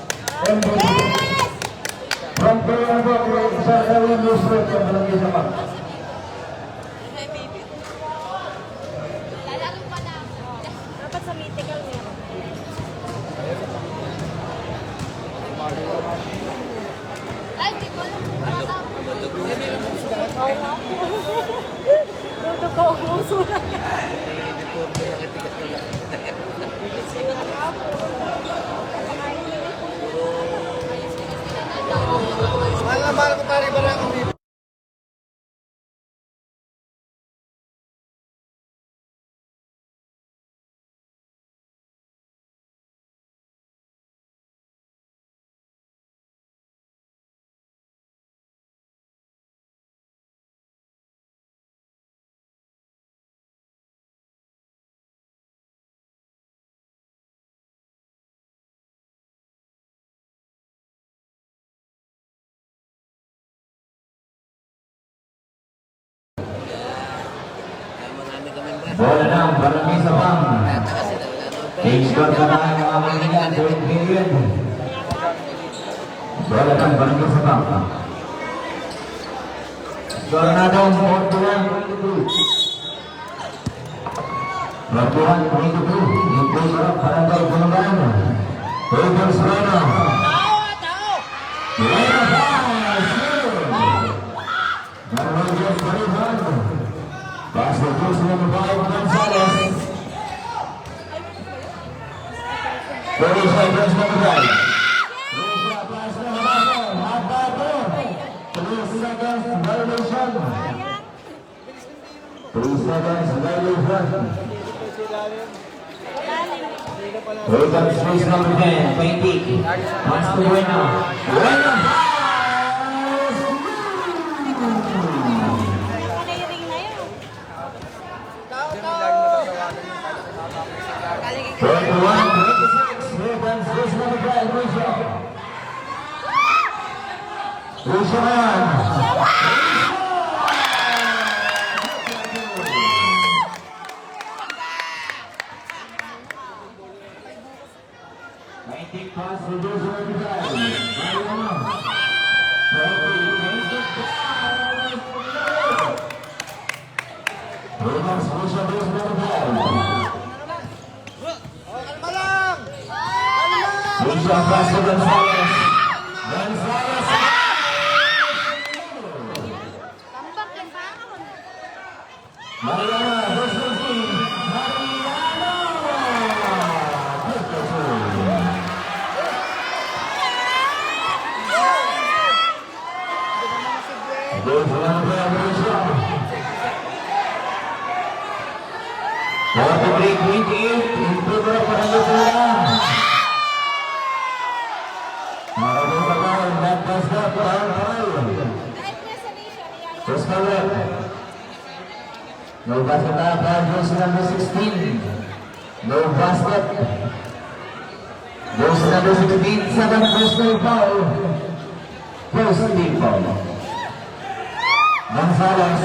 MVP. From kaya po, isa Erwin Lustre sa Barangay Sabang. Dapat sa mythical meron. Ay, di ko alam. Dito ko uso na. Mahal na mahal ko pare barang ulit. Bola ng Barangay Sabang. Kingscourt na tayo mga kaibigan, third period. Bola ng Barangay Sabang. Tornadong 41-22. 41-22. Yung Pulgarap, Barangay Bulacan. Pulgar Serrano. Serrano pass. Barangay Serrano. Pass the first number 5, Gonzalez. 30 seconds number 5. Pass number 5. Hot back. 3 seconds. violation. 3 seconds violation. Here comes race number 10, 20. Wants to win now. Bueno fouls! Nairing na yun. 21, 26. Here comes race number 12, Lucio. Lucio na yan. Pass for those who are behind. Pass to Gonzalez. Gonzalez. Tambak yan pa ako. Mariano, versus team. Mariano. Goes around the shot. Water break 28. Improve na para sa tulang. Maraming pagkain. That does not power. Kahit nasa nation, iyaya. First cover. No basket para goes number 16. No basket. Goes number 16. 7 personal foul. First team foul. Gonzalez.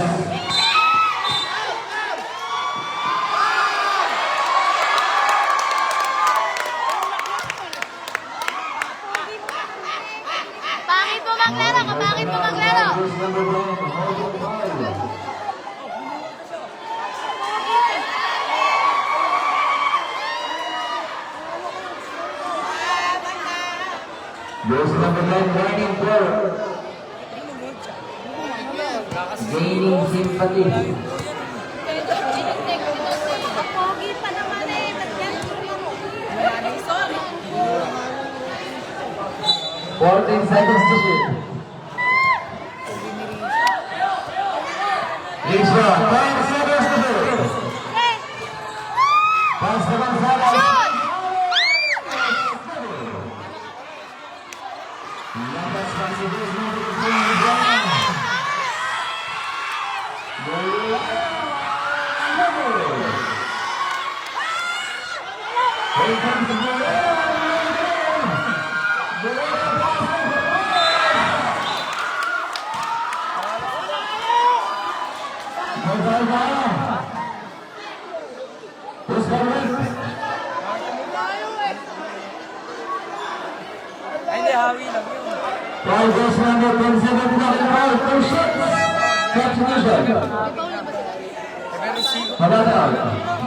Pangit mo maglaro, kapangit mo maglaro. First number 1, holding foul. Goes number 9, running forward. Gaining sympathy. Pogi pa naman eh. Ba't yan? 14 seconds to shoot. Lisa, 10 seconds to shoot. Pass to Gonzalez. Labas pa si Desmond. Here comes the ball. Ay, hindi, hawi lang yun. Foul goes number 27 knocking foul, 2 shots. Substitution. Pero si... Habata.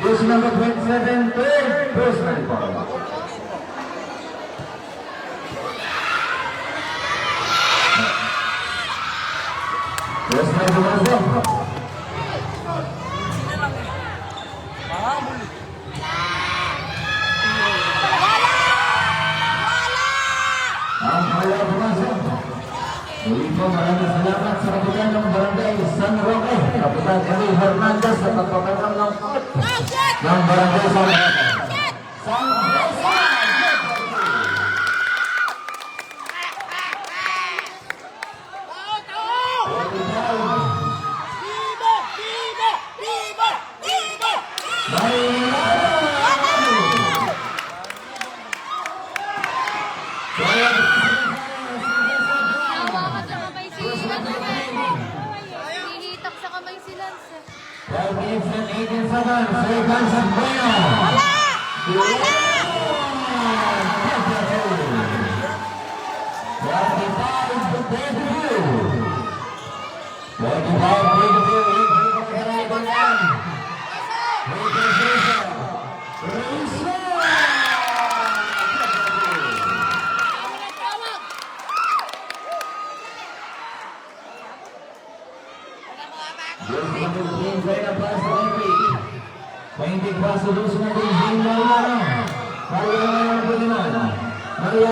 Goes number 27, third personal foul. First time to Mazda. Mahabol. Ang kaya Mazda. Muli po maraming salamat sa kapitan ng Barangay San Roque, Kapitan Emil Hernandez sa pagpapagam ng Barangay San Roque. San Roque! Hawakan sa kamay si Lance. Hinihitak sa kamay si Lance. 12 minutes and 18 seconds. Here comes Bueno. Wala! 45 to 22. 45 Maria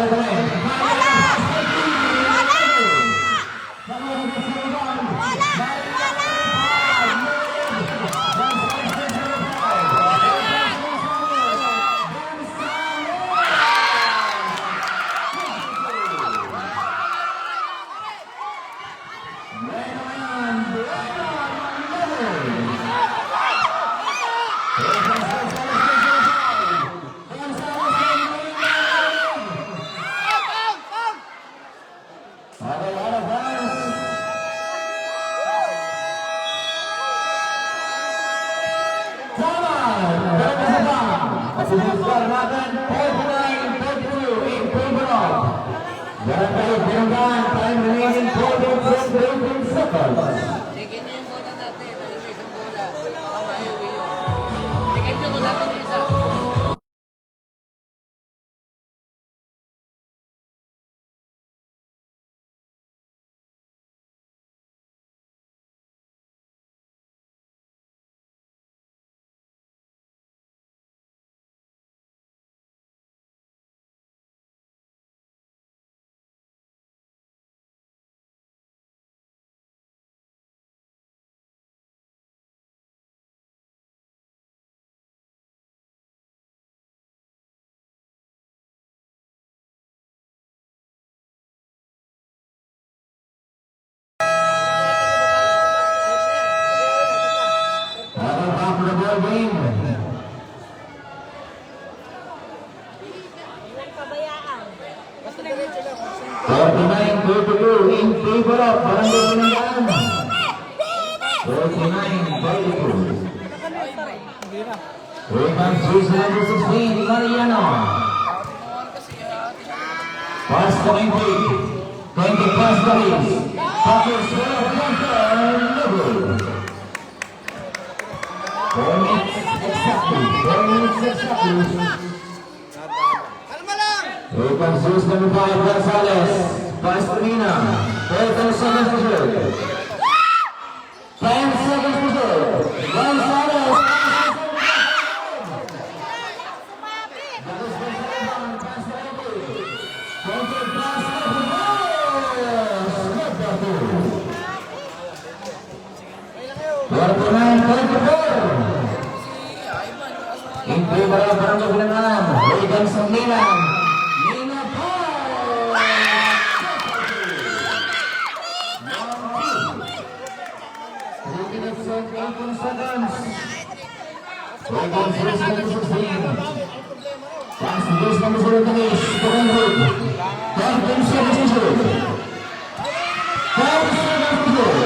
Masibusgar natin 49-32 in favor of Barangay Pinungan. Time remaining 4.18 seconds. Sige na yung bola natin. Ano yung isang bola? Tama, iuwi yun. Sige na yung natin yung isa. Welcome back to the ball game. Ilang pabayaan. 49-32 in favor of Barangay Pinungan. 49-32. Here comes choose number 16, Mariano. Pass to 20 plus carries. Packers for a level. 4 minutes exactly. 4 minutes exactly. Kalma lang! Here comes choose number 5, Gonzalez. Pass to Mina. 10 seconds to shoot. 10 seconds to shoot. Gonzalez. In favor of Barangay Pinungan, Regan Sanglina. Nina Paul! 3 minutes and 18 seconds. Regan Cruz number 16. Pass to Cruz number 17. Second group. 10 seconds to shoot. 10 seconds to shoot.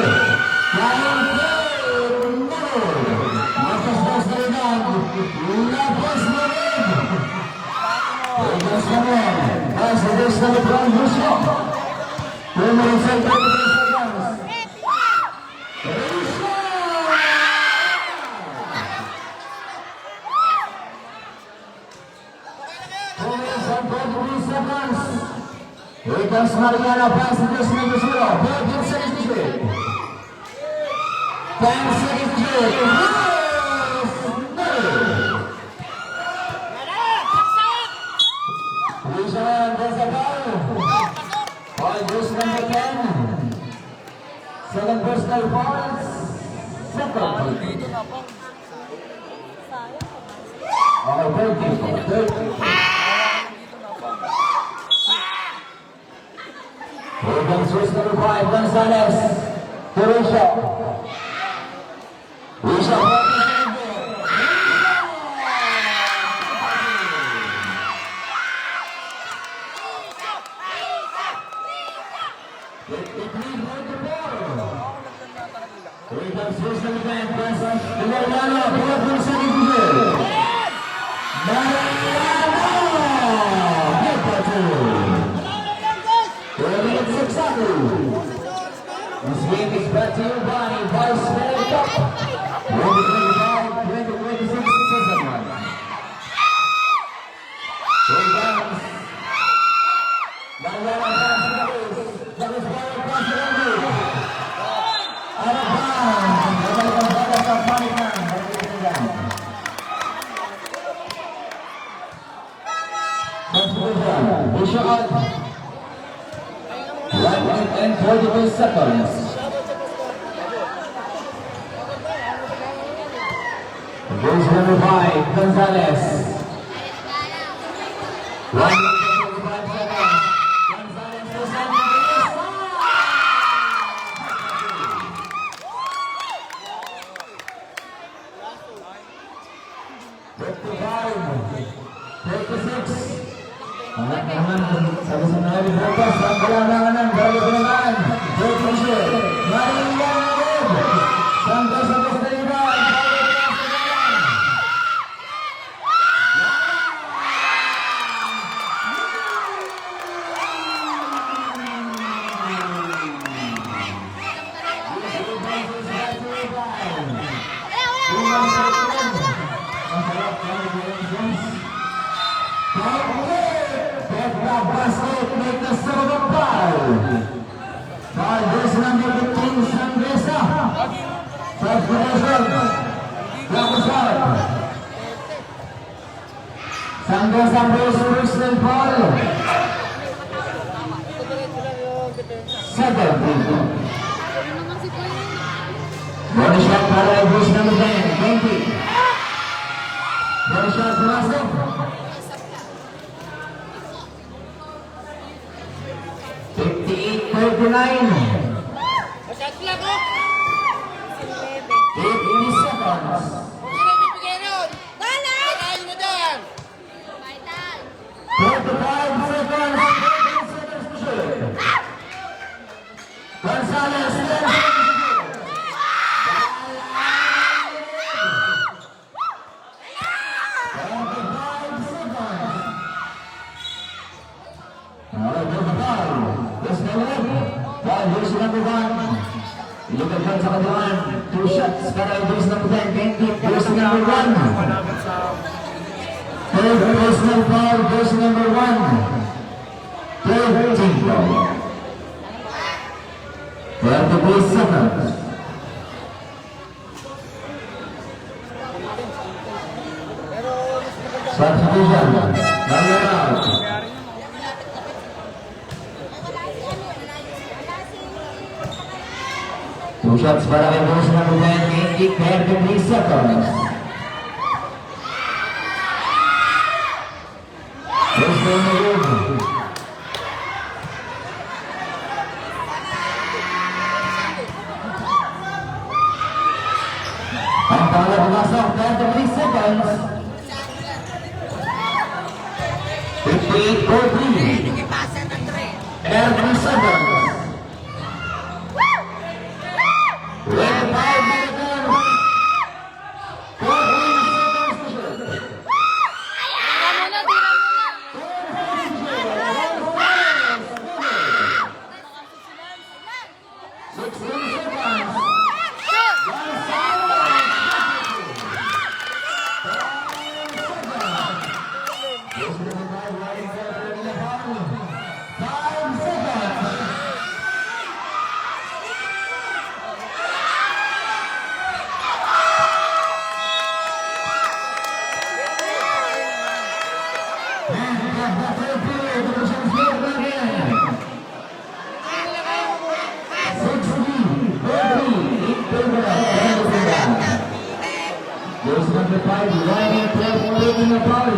Flying play, no. Matas na rin. Labas na rin. Labas na rin. Pass to Cruz number 12. Lucio. 2 minutes and 33 seconds. Lucio! 2 minutes and 23 seconds. Here comes Mariana, pass to Cruz number 0. 14 seconds to shoot. 10 seconds to shoot. Yes! No! Lucian, there's a foul. Foul, Cruz number 10. Second personal fouls. Second. Oh, 30. Here comes Cruz number 5, Gonzalez. To Risha. Risha, 40 seconds. Here comes Cruz number 10, Gonzalez. To Mariano, 14 seconds to shoot. Mariano! Good for two. 4 minutes exactly. This game is brought to you by Vice Merit Cup 2025-2026 season 1. Here comes Mariano pass to the base. That is ball across the line. Out of bounds. Nobody can hold us up money man. Substitution. Risha out. 1 minute and 42 seconds. Goes number 5, Gonzalez. 1 minute and 45 seconds. Gonzalez goes on to the 36. Anak naman, sabi sa mga Libratas, ang kailangan bago pinungan. Great pressure. Maria Nagod. Santos sa Costa Rica. Destination. Lakusar. Sanggasa Boys personal foul. 7. Bonus shot para Boys number 10. 20. Bonus shot pumasok. 58-39. Masyado lang oh! 8 seconds. Sino bibigay nun? Kakain mo dyan! 45 seconds. 10 seconds to shoot. Gonzalez, 10 seconds to shoot. Ilugad lang sa katawan. 2 shots para ang base number 10. Base number 1. Third personal foul, base number 1. 13 foul. 33 seconds. Substitution. Number out. Two shots para kay base number 10. 33 seconds. Base number 1. Ang pangalan pumasok, 33 seconds. 58-43. 30 seconds. 25 seconds. 14 seconds to shoot. Tira muna, tira muna. 16 seconds. There's number 5, Ryan Clef, taking a foul.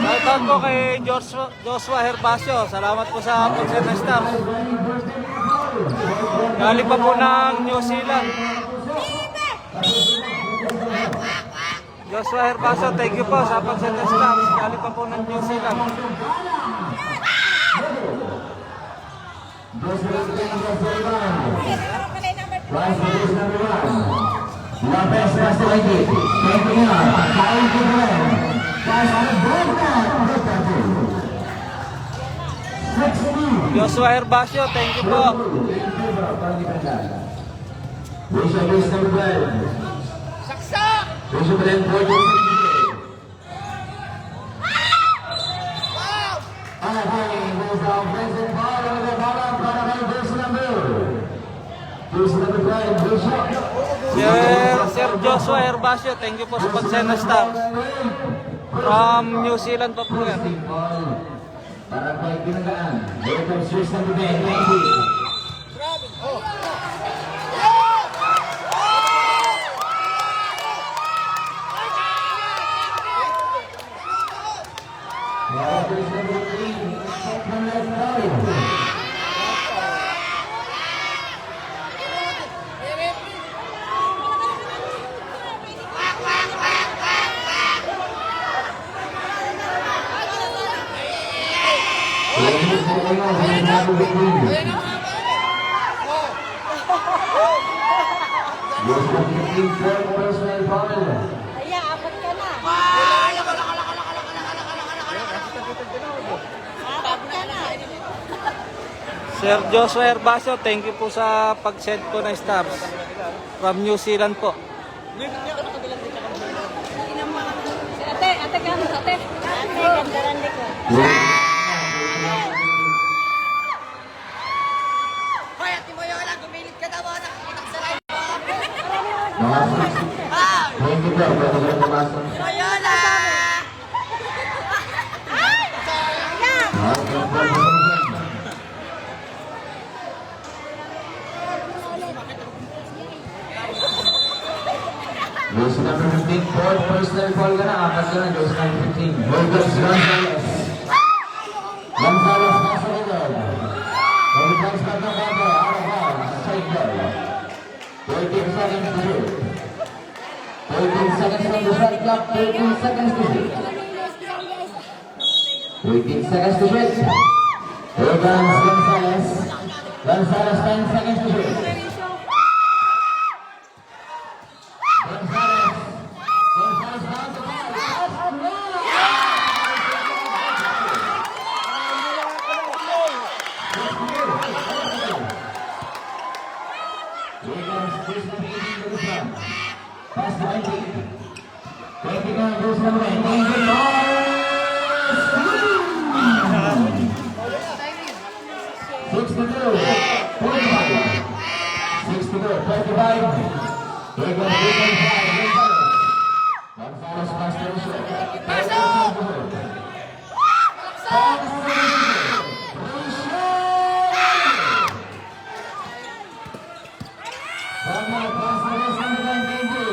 Shoutout po kay Joshua Herbacio. Salamat po sa pag-send ng stars. Galing pa po ng New Zealand. Joshua Herbacio, thank you po sa pag-send ng stars. Galing pa po ng New Zealand. Lopez has to make it. Taking up. Kyle Goodwin. Guys on the board now. Joshua Herbacio, thank you po. Bishop is number 12. Saksak! Bishop then 14. Wow! Okay, there's a present ball over the bottom para kay verse number 12, Bishop. Sir Joshua Herbacio, thank you po sa pag-send ng stars. From New Zealand pa po yan. Para po ay ginagaan. Here comes Swiss number 20. Kaya, apat ka na. Apat ka na. Sir Joshua Herbacio, thank you po sa pag-send po ng stars. From New Zealand po. Ate, ate ka mo, ate. Ate, ganda rin ko. Hoy, ati mo yung lang, gumilit ka daw, nakikita sa live. Thank you, bro. Pwede ka pumasok. Loyola! Dose number 15, fourth personal foul ka na. Apat ka na, dose number 15. Lucas Gonzalez. Gonzalez nasa middle. Gonzalez na ng baba. Out of bounds. Side ball. 13 seconds to shoot. 13 seconds on the shot clock. 13 seconds to shoot. 13 seconds to shoot. Here comes Gonzalez. Gonzalez, 10 seconds to shoot. Gonzalez. Gonzalez down to Here comes Chris number 18 to the front. Pass to 20. 20 going goes number 9. 20 balls. 62. 45. 62. 35. Here goes 3.5. Gonzalez pass to the shot. Pass to the shot. One more pass to the number 19.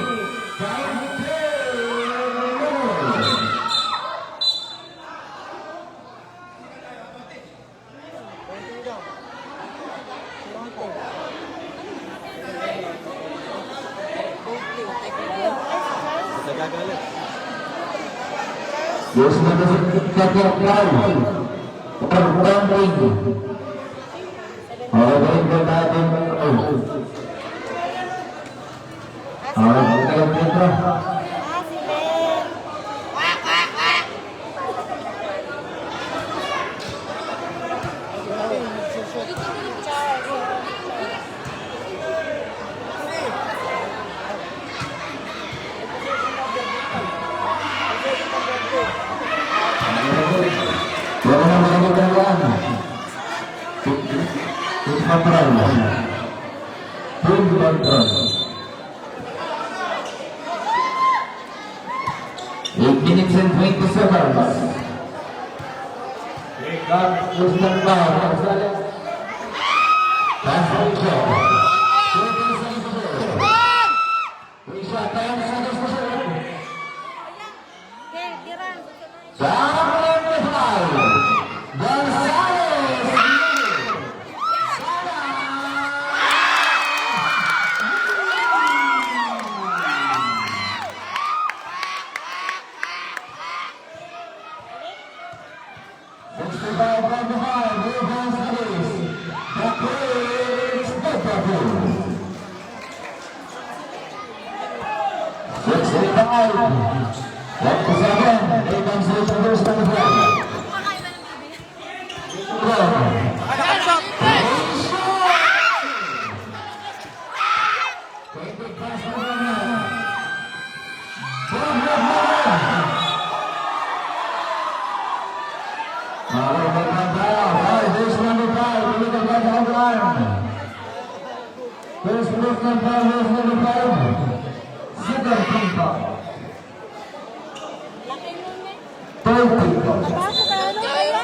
Yes, number 15, Brown. Brown ring. Ring ko natin. Tagal dito. Wala na mga magandang. It's control. Full control. 8 minutes and 20 seconds. God, Muslim now. That's the shot. 20 seconds to shoot. We shot 10 seconds to shoot. Okay, tira. Down the five. Gonzalez. First movement by number 5. Second ping pong. Laki nun eh. Kaso kaya ano kaya?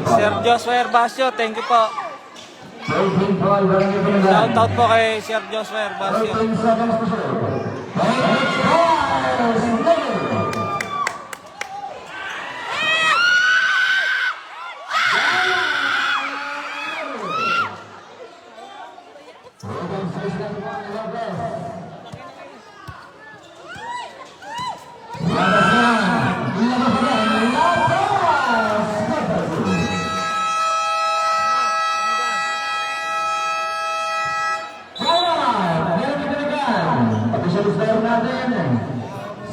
Sir Joshua Herbacio, thank you po. Shout out po kay Sir Joshua Herbacio. Official score natin,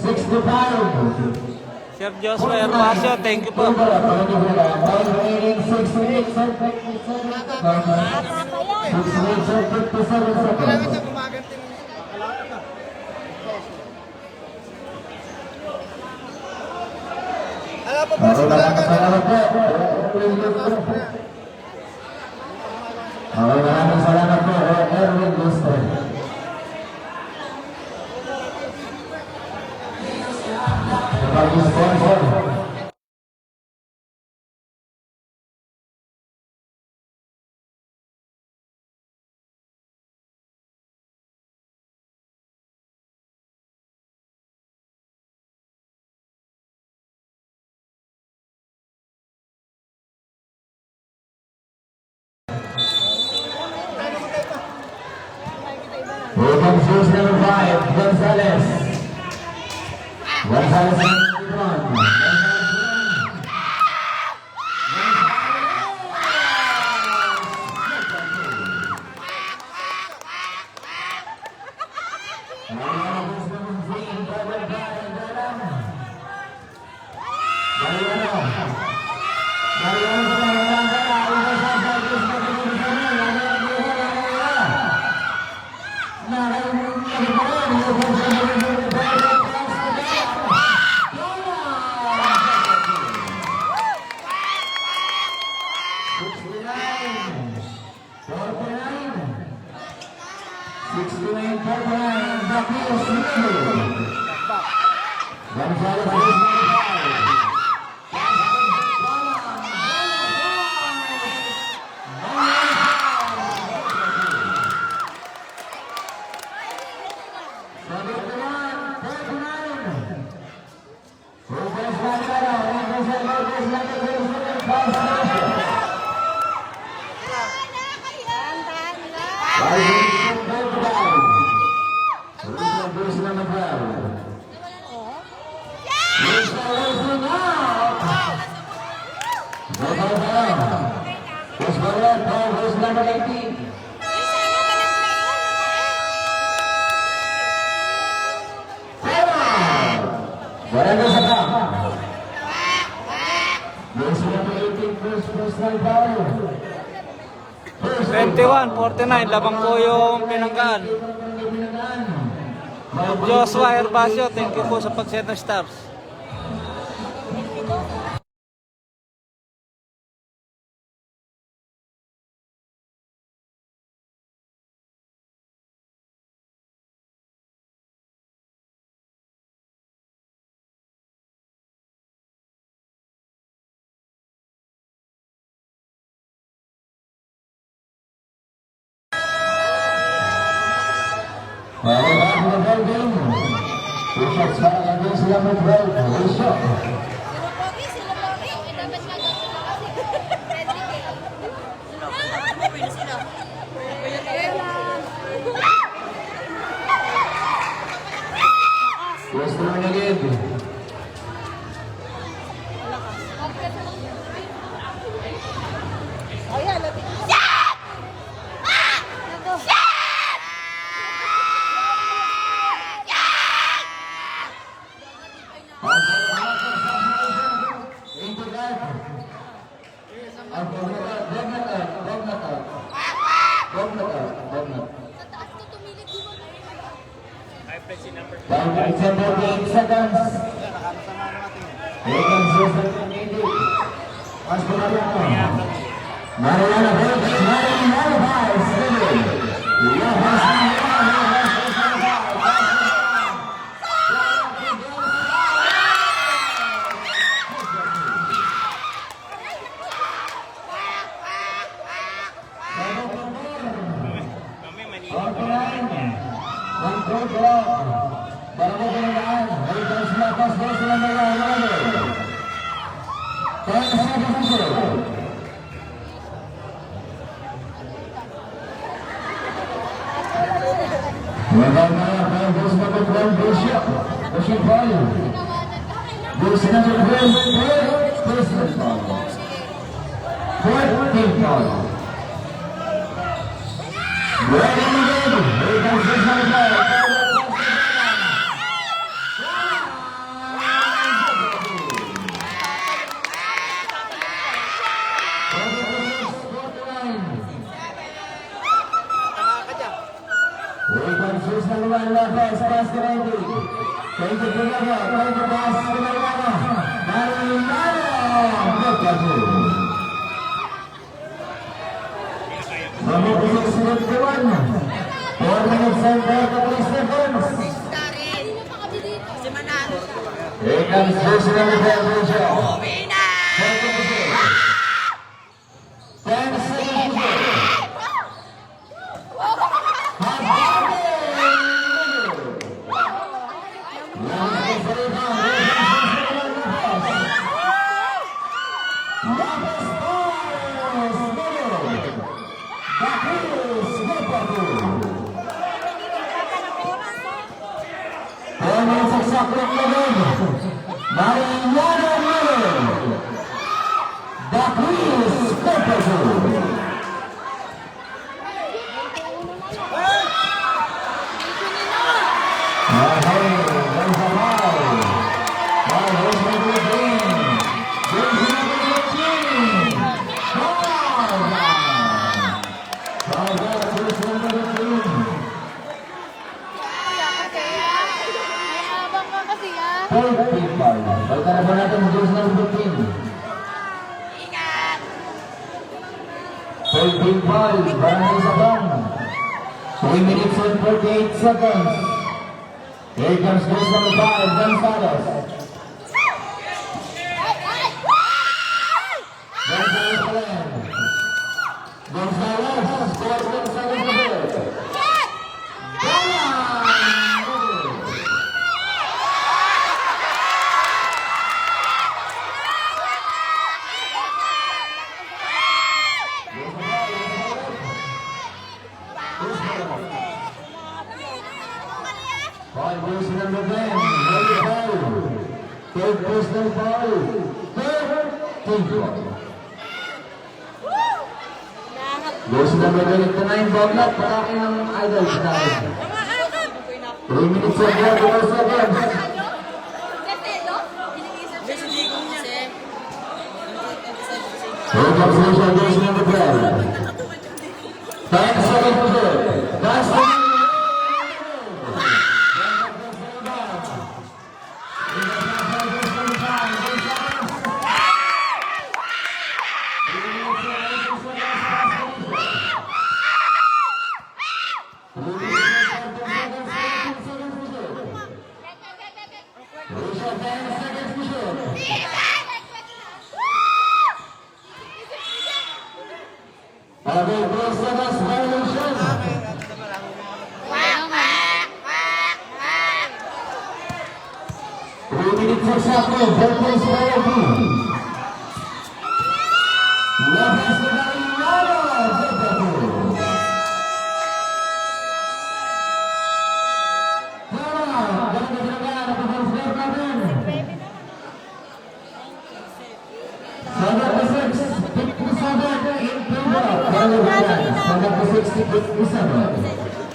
65. Sir Joshua Herbacio, thank you po. Kailangan siya gumaganti ng... Alam po po si Talaga. Maraming salamat po, Erwin Gusto. Sebagai sponsor. Welcome shoes number 5, Gonzales. Gonzales number 1. Barangay Saka. Yung sila po 18 personal foul. 21-49, labang po yung pinanggaan. Joshua Herbacio, thank you po sa pag-set ng stars. Sila pogi, sila pogi. Eh, dapat nga doon sila kasi. Frederick eh. Pwede sila. West naman agad. Oh, yan. Lapit mo. 10 seconds to shoot. Goes number 12, Bishop. Pushing ball. Goes number 12, personal foul. 14 foul. Ready to go. Here comes this number 12. Here comes this number 1, Lopez, pass to Randy. Take it together, play the pass to Mariano. Look at you. From Open 6-51, 4 minutes and 33 seconds. Here comes this number 12, Rachel. 10 seconds to go. Balikan na natin ang Diyos ng Bukin. Holding ball, Barangay Sabang. 3 minutes and 48 seconds. Here comes Diyos ng Bukin, Gonzales. Gonzales Palen. Gonzales, score Gonzales na ball. Ball goes to number 10. Ready ball. Third personal ball. Third team ball. Goes to number 29. Ball lock. Patakin ng Idol. 3 minutes and 34 seconds. Here comes Rachel. Goes to number 12. 10 seconds to shoot. That's the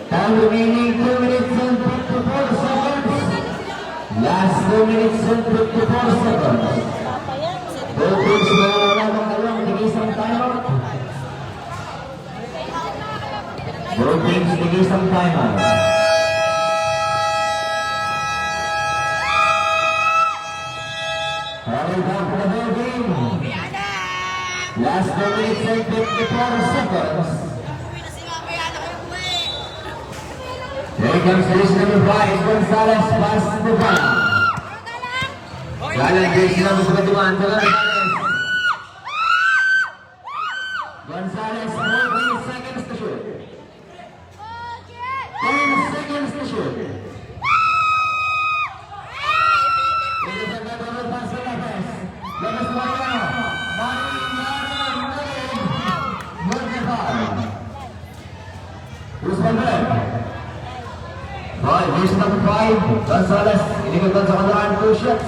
Time remaining 2 minutes and 54 seconds. Last 2 minutes and 54 seconds. Both teams na wala ng dalawang tigisang timeout. Both teams tigisang timeout. Hurry back to the ball game. Last 2 minutes and 54 seconds. Here comes jersey number 5, Gonzales, pass to Bang. Galang jersey number 71, Gonzales, 14 seconds to shoot. 10 seconds to shoot. It is a number 5. Gonzalez, inigitan sa kanan, 2 shots.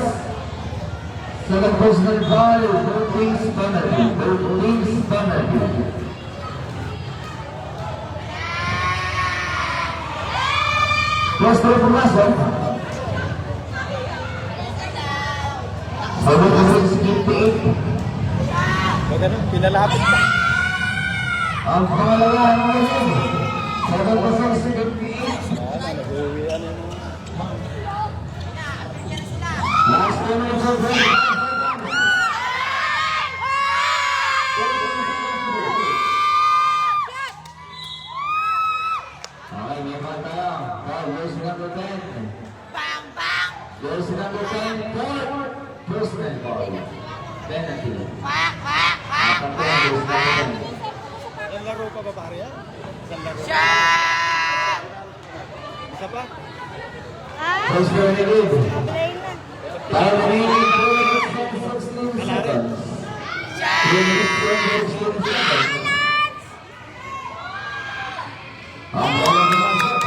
Second personal foul, Philippines penalty. Philippines penalty. Plus 3 from Weston. Second personal 58. Pinalapit pa. Ang pangalawa ng Weston. Second personal 58. Last 2 minutes of break. Okay, may ball tayo. Foul, jersey number 10. Jersey number 10, fourth personal foul. Penalty. Apat po ang jersey number 10. Ang laro pa ba pare yan? Isang laro. Isa pa? First goal ni Gabe. Time remaining 4 minutes and 16 seconds. 3 minutes and 16 seconds. Ang bola naman siya.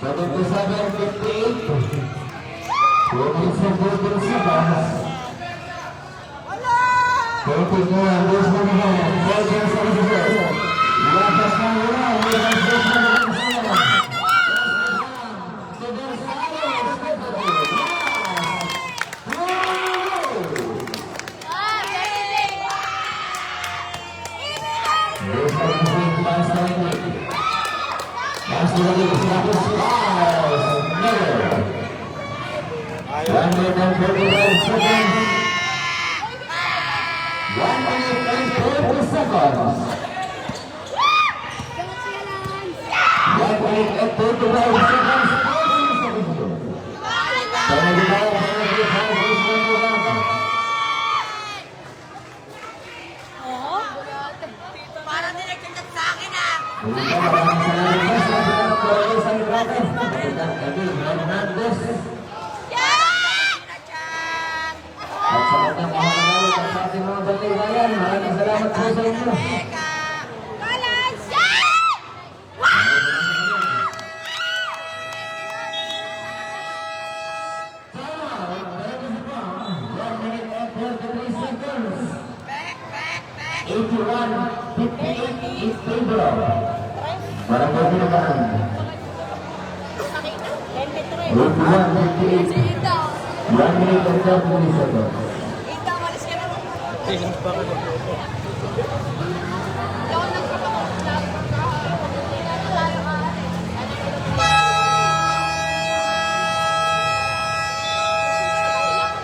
77-58. 4 minutes and 14 seconds. 14 more ang goals na naman. 4 games na naman. Lakas na wala. Lakas na wala. Parang dinagdagat sa akin ah! At sa mga mananalig at sa ating mga batay-bayan, maraming salamat po sa inyo. Para po pinakaan. 81-58. 1 minute and 30 seconds.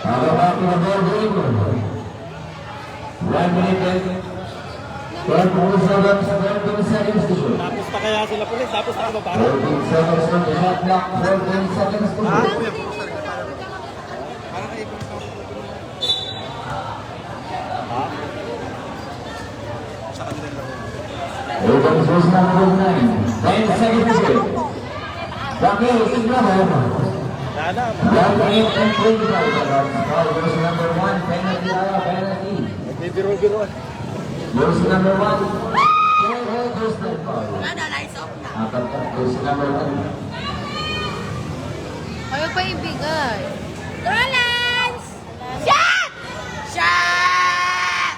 Nakabaki na ball game. 1 minute and 12 seconds. 12 seconds to shoot. Tapos pa kaya sila pulis, tapos na ba pare? 14 seconds from the shot clock. 14 seconds to shoot. Here comes verse number 9. 10 seconds to shoot. Bakit? Tignan mo. Dada. 1 and 25 seconds. Foul verse number 1. Penalty tayo. Penalty. Bibiro-biro. Verse number 1. Verse number 5. Nice off na. Apat ka. Verse number 1. Ayaw pa ibigay. Rollins! Shot! Shot!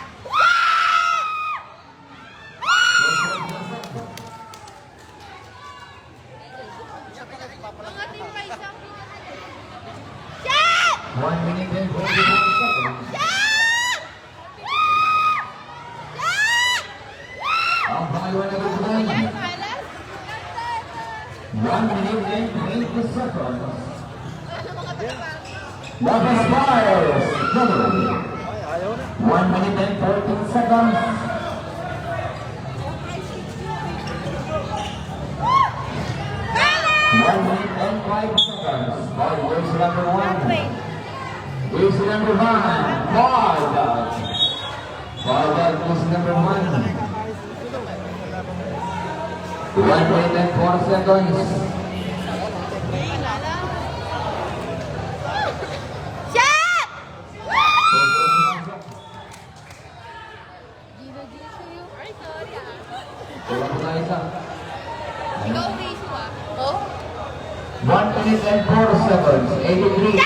Mga team pa isang 1 minute and 45 seconds. Ang pangalawa na gagawin. 1 minute and 20 seconds. Dapat Spires. Double. 1 minute and 14 seconds. 1 minute and 5 seconds. Ball jersey number 1. Jersey number 1. Ball dodge. Ball dodge jersey number 1. 1 minute and 4 seconds. Shot! Ay, sorry ah. Kulang na isa. Ikaw, Rizu ah. Oh? minute and 4 seconds. 83.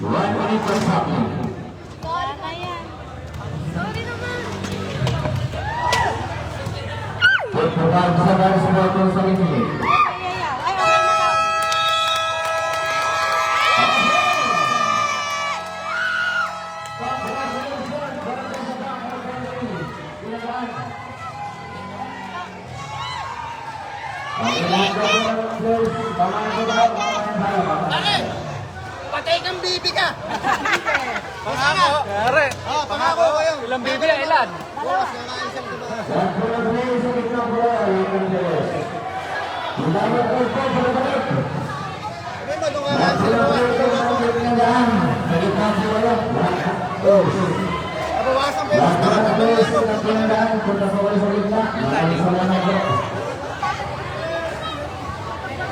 One minute for stopping. Wala na yan. Sorry naman. Pagpapag sa mga sumato sa minute. Ay, okay na daw. Bakit? Patay kang bibi ka! Pangako. Kare. Oh, pangako kayo. Ilang bibi na ilan? Boss, nakaisang diba? Sabi mo, doon ka nga sila. Nabawasan pa yung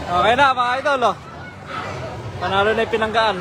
Okay na mga idol, oh. Panalo na yung pinanggaan.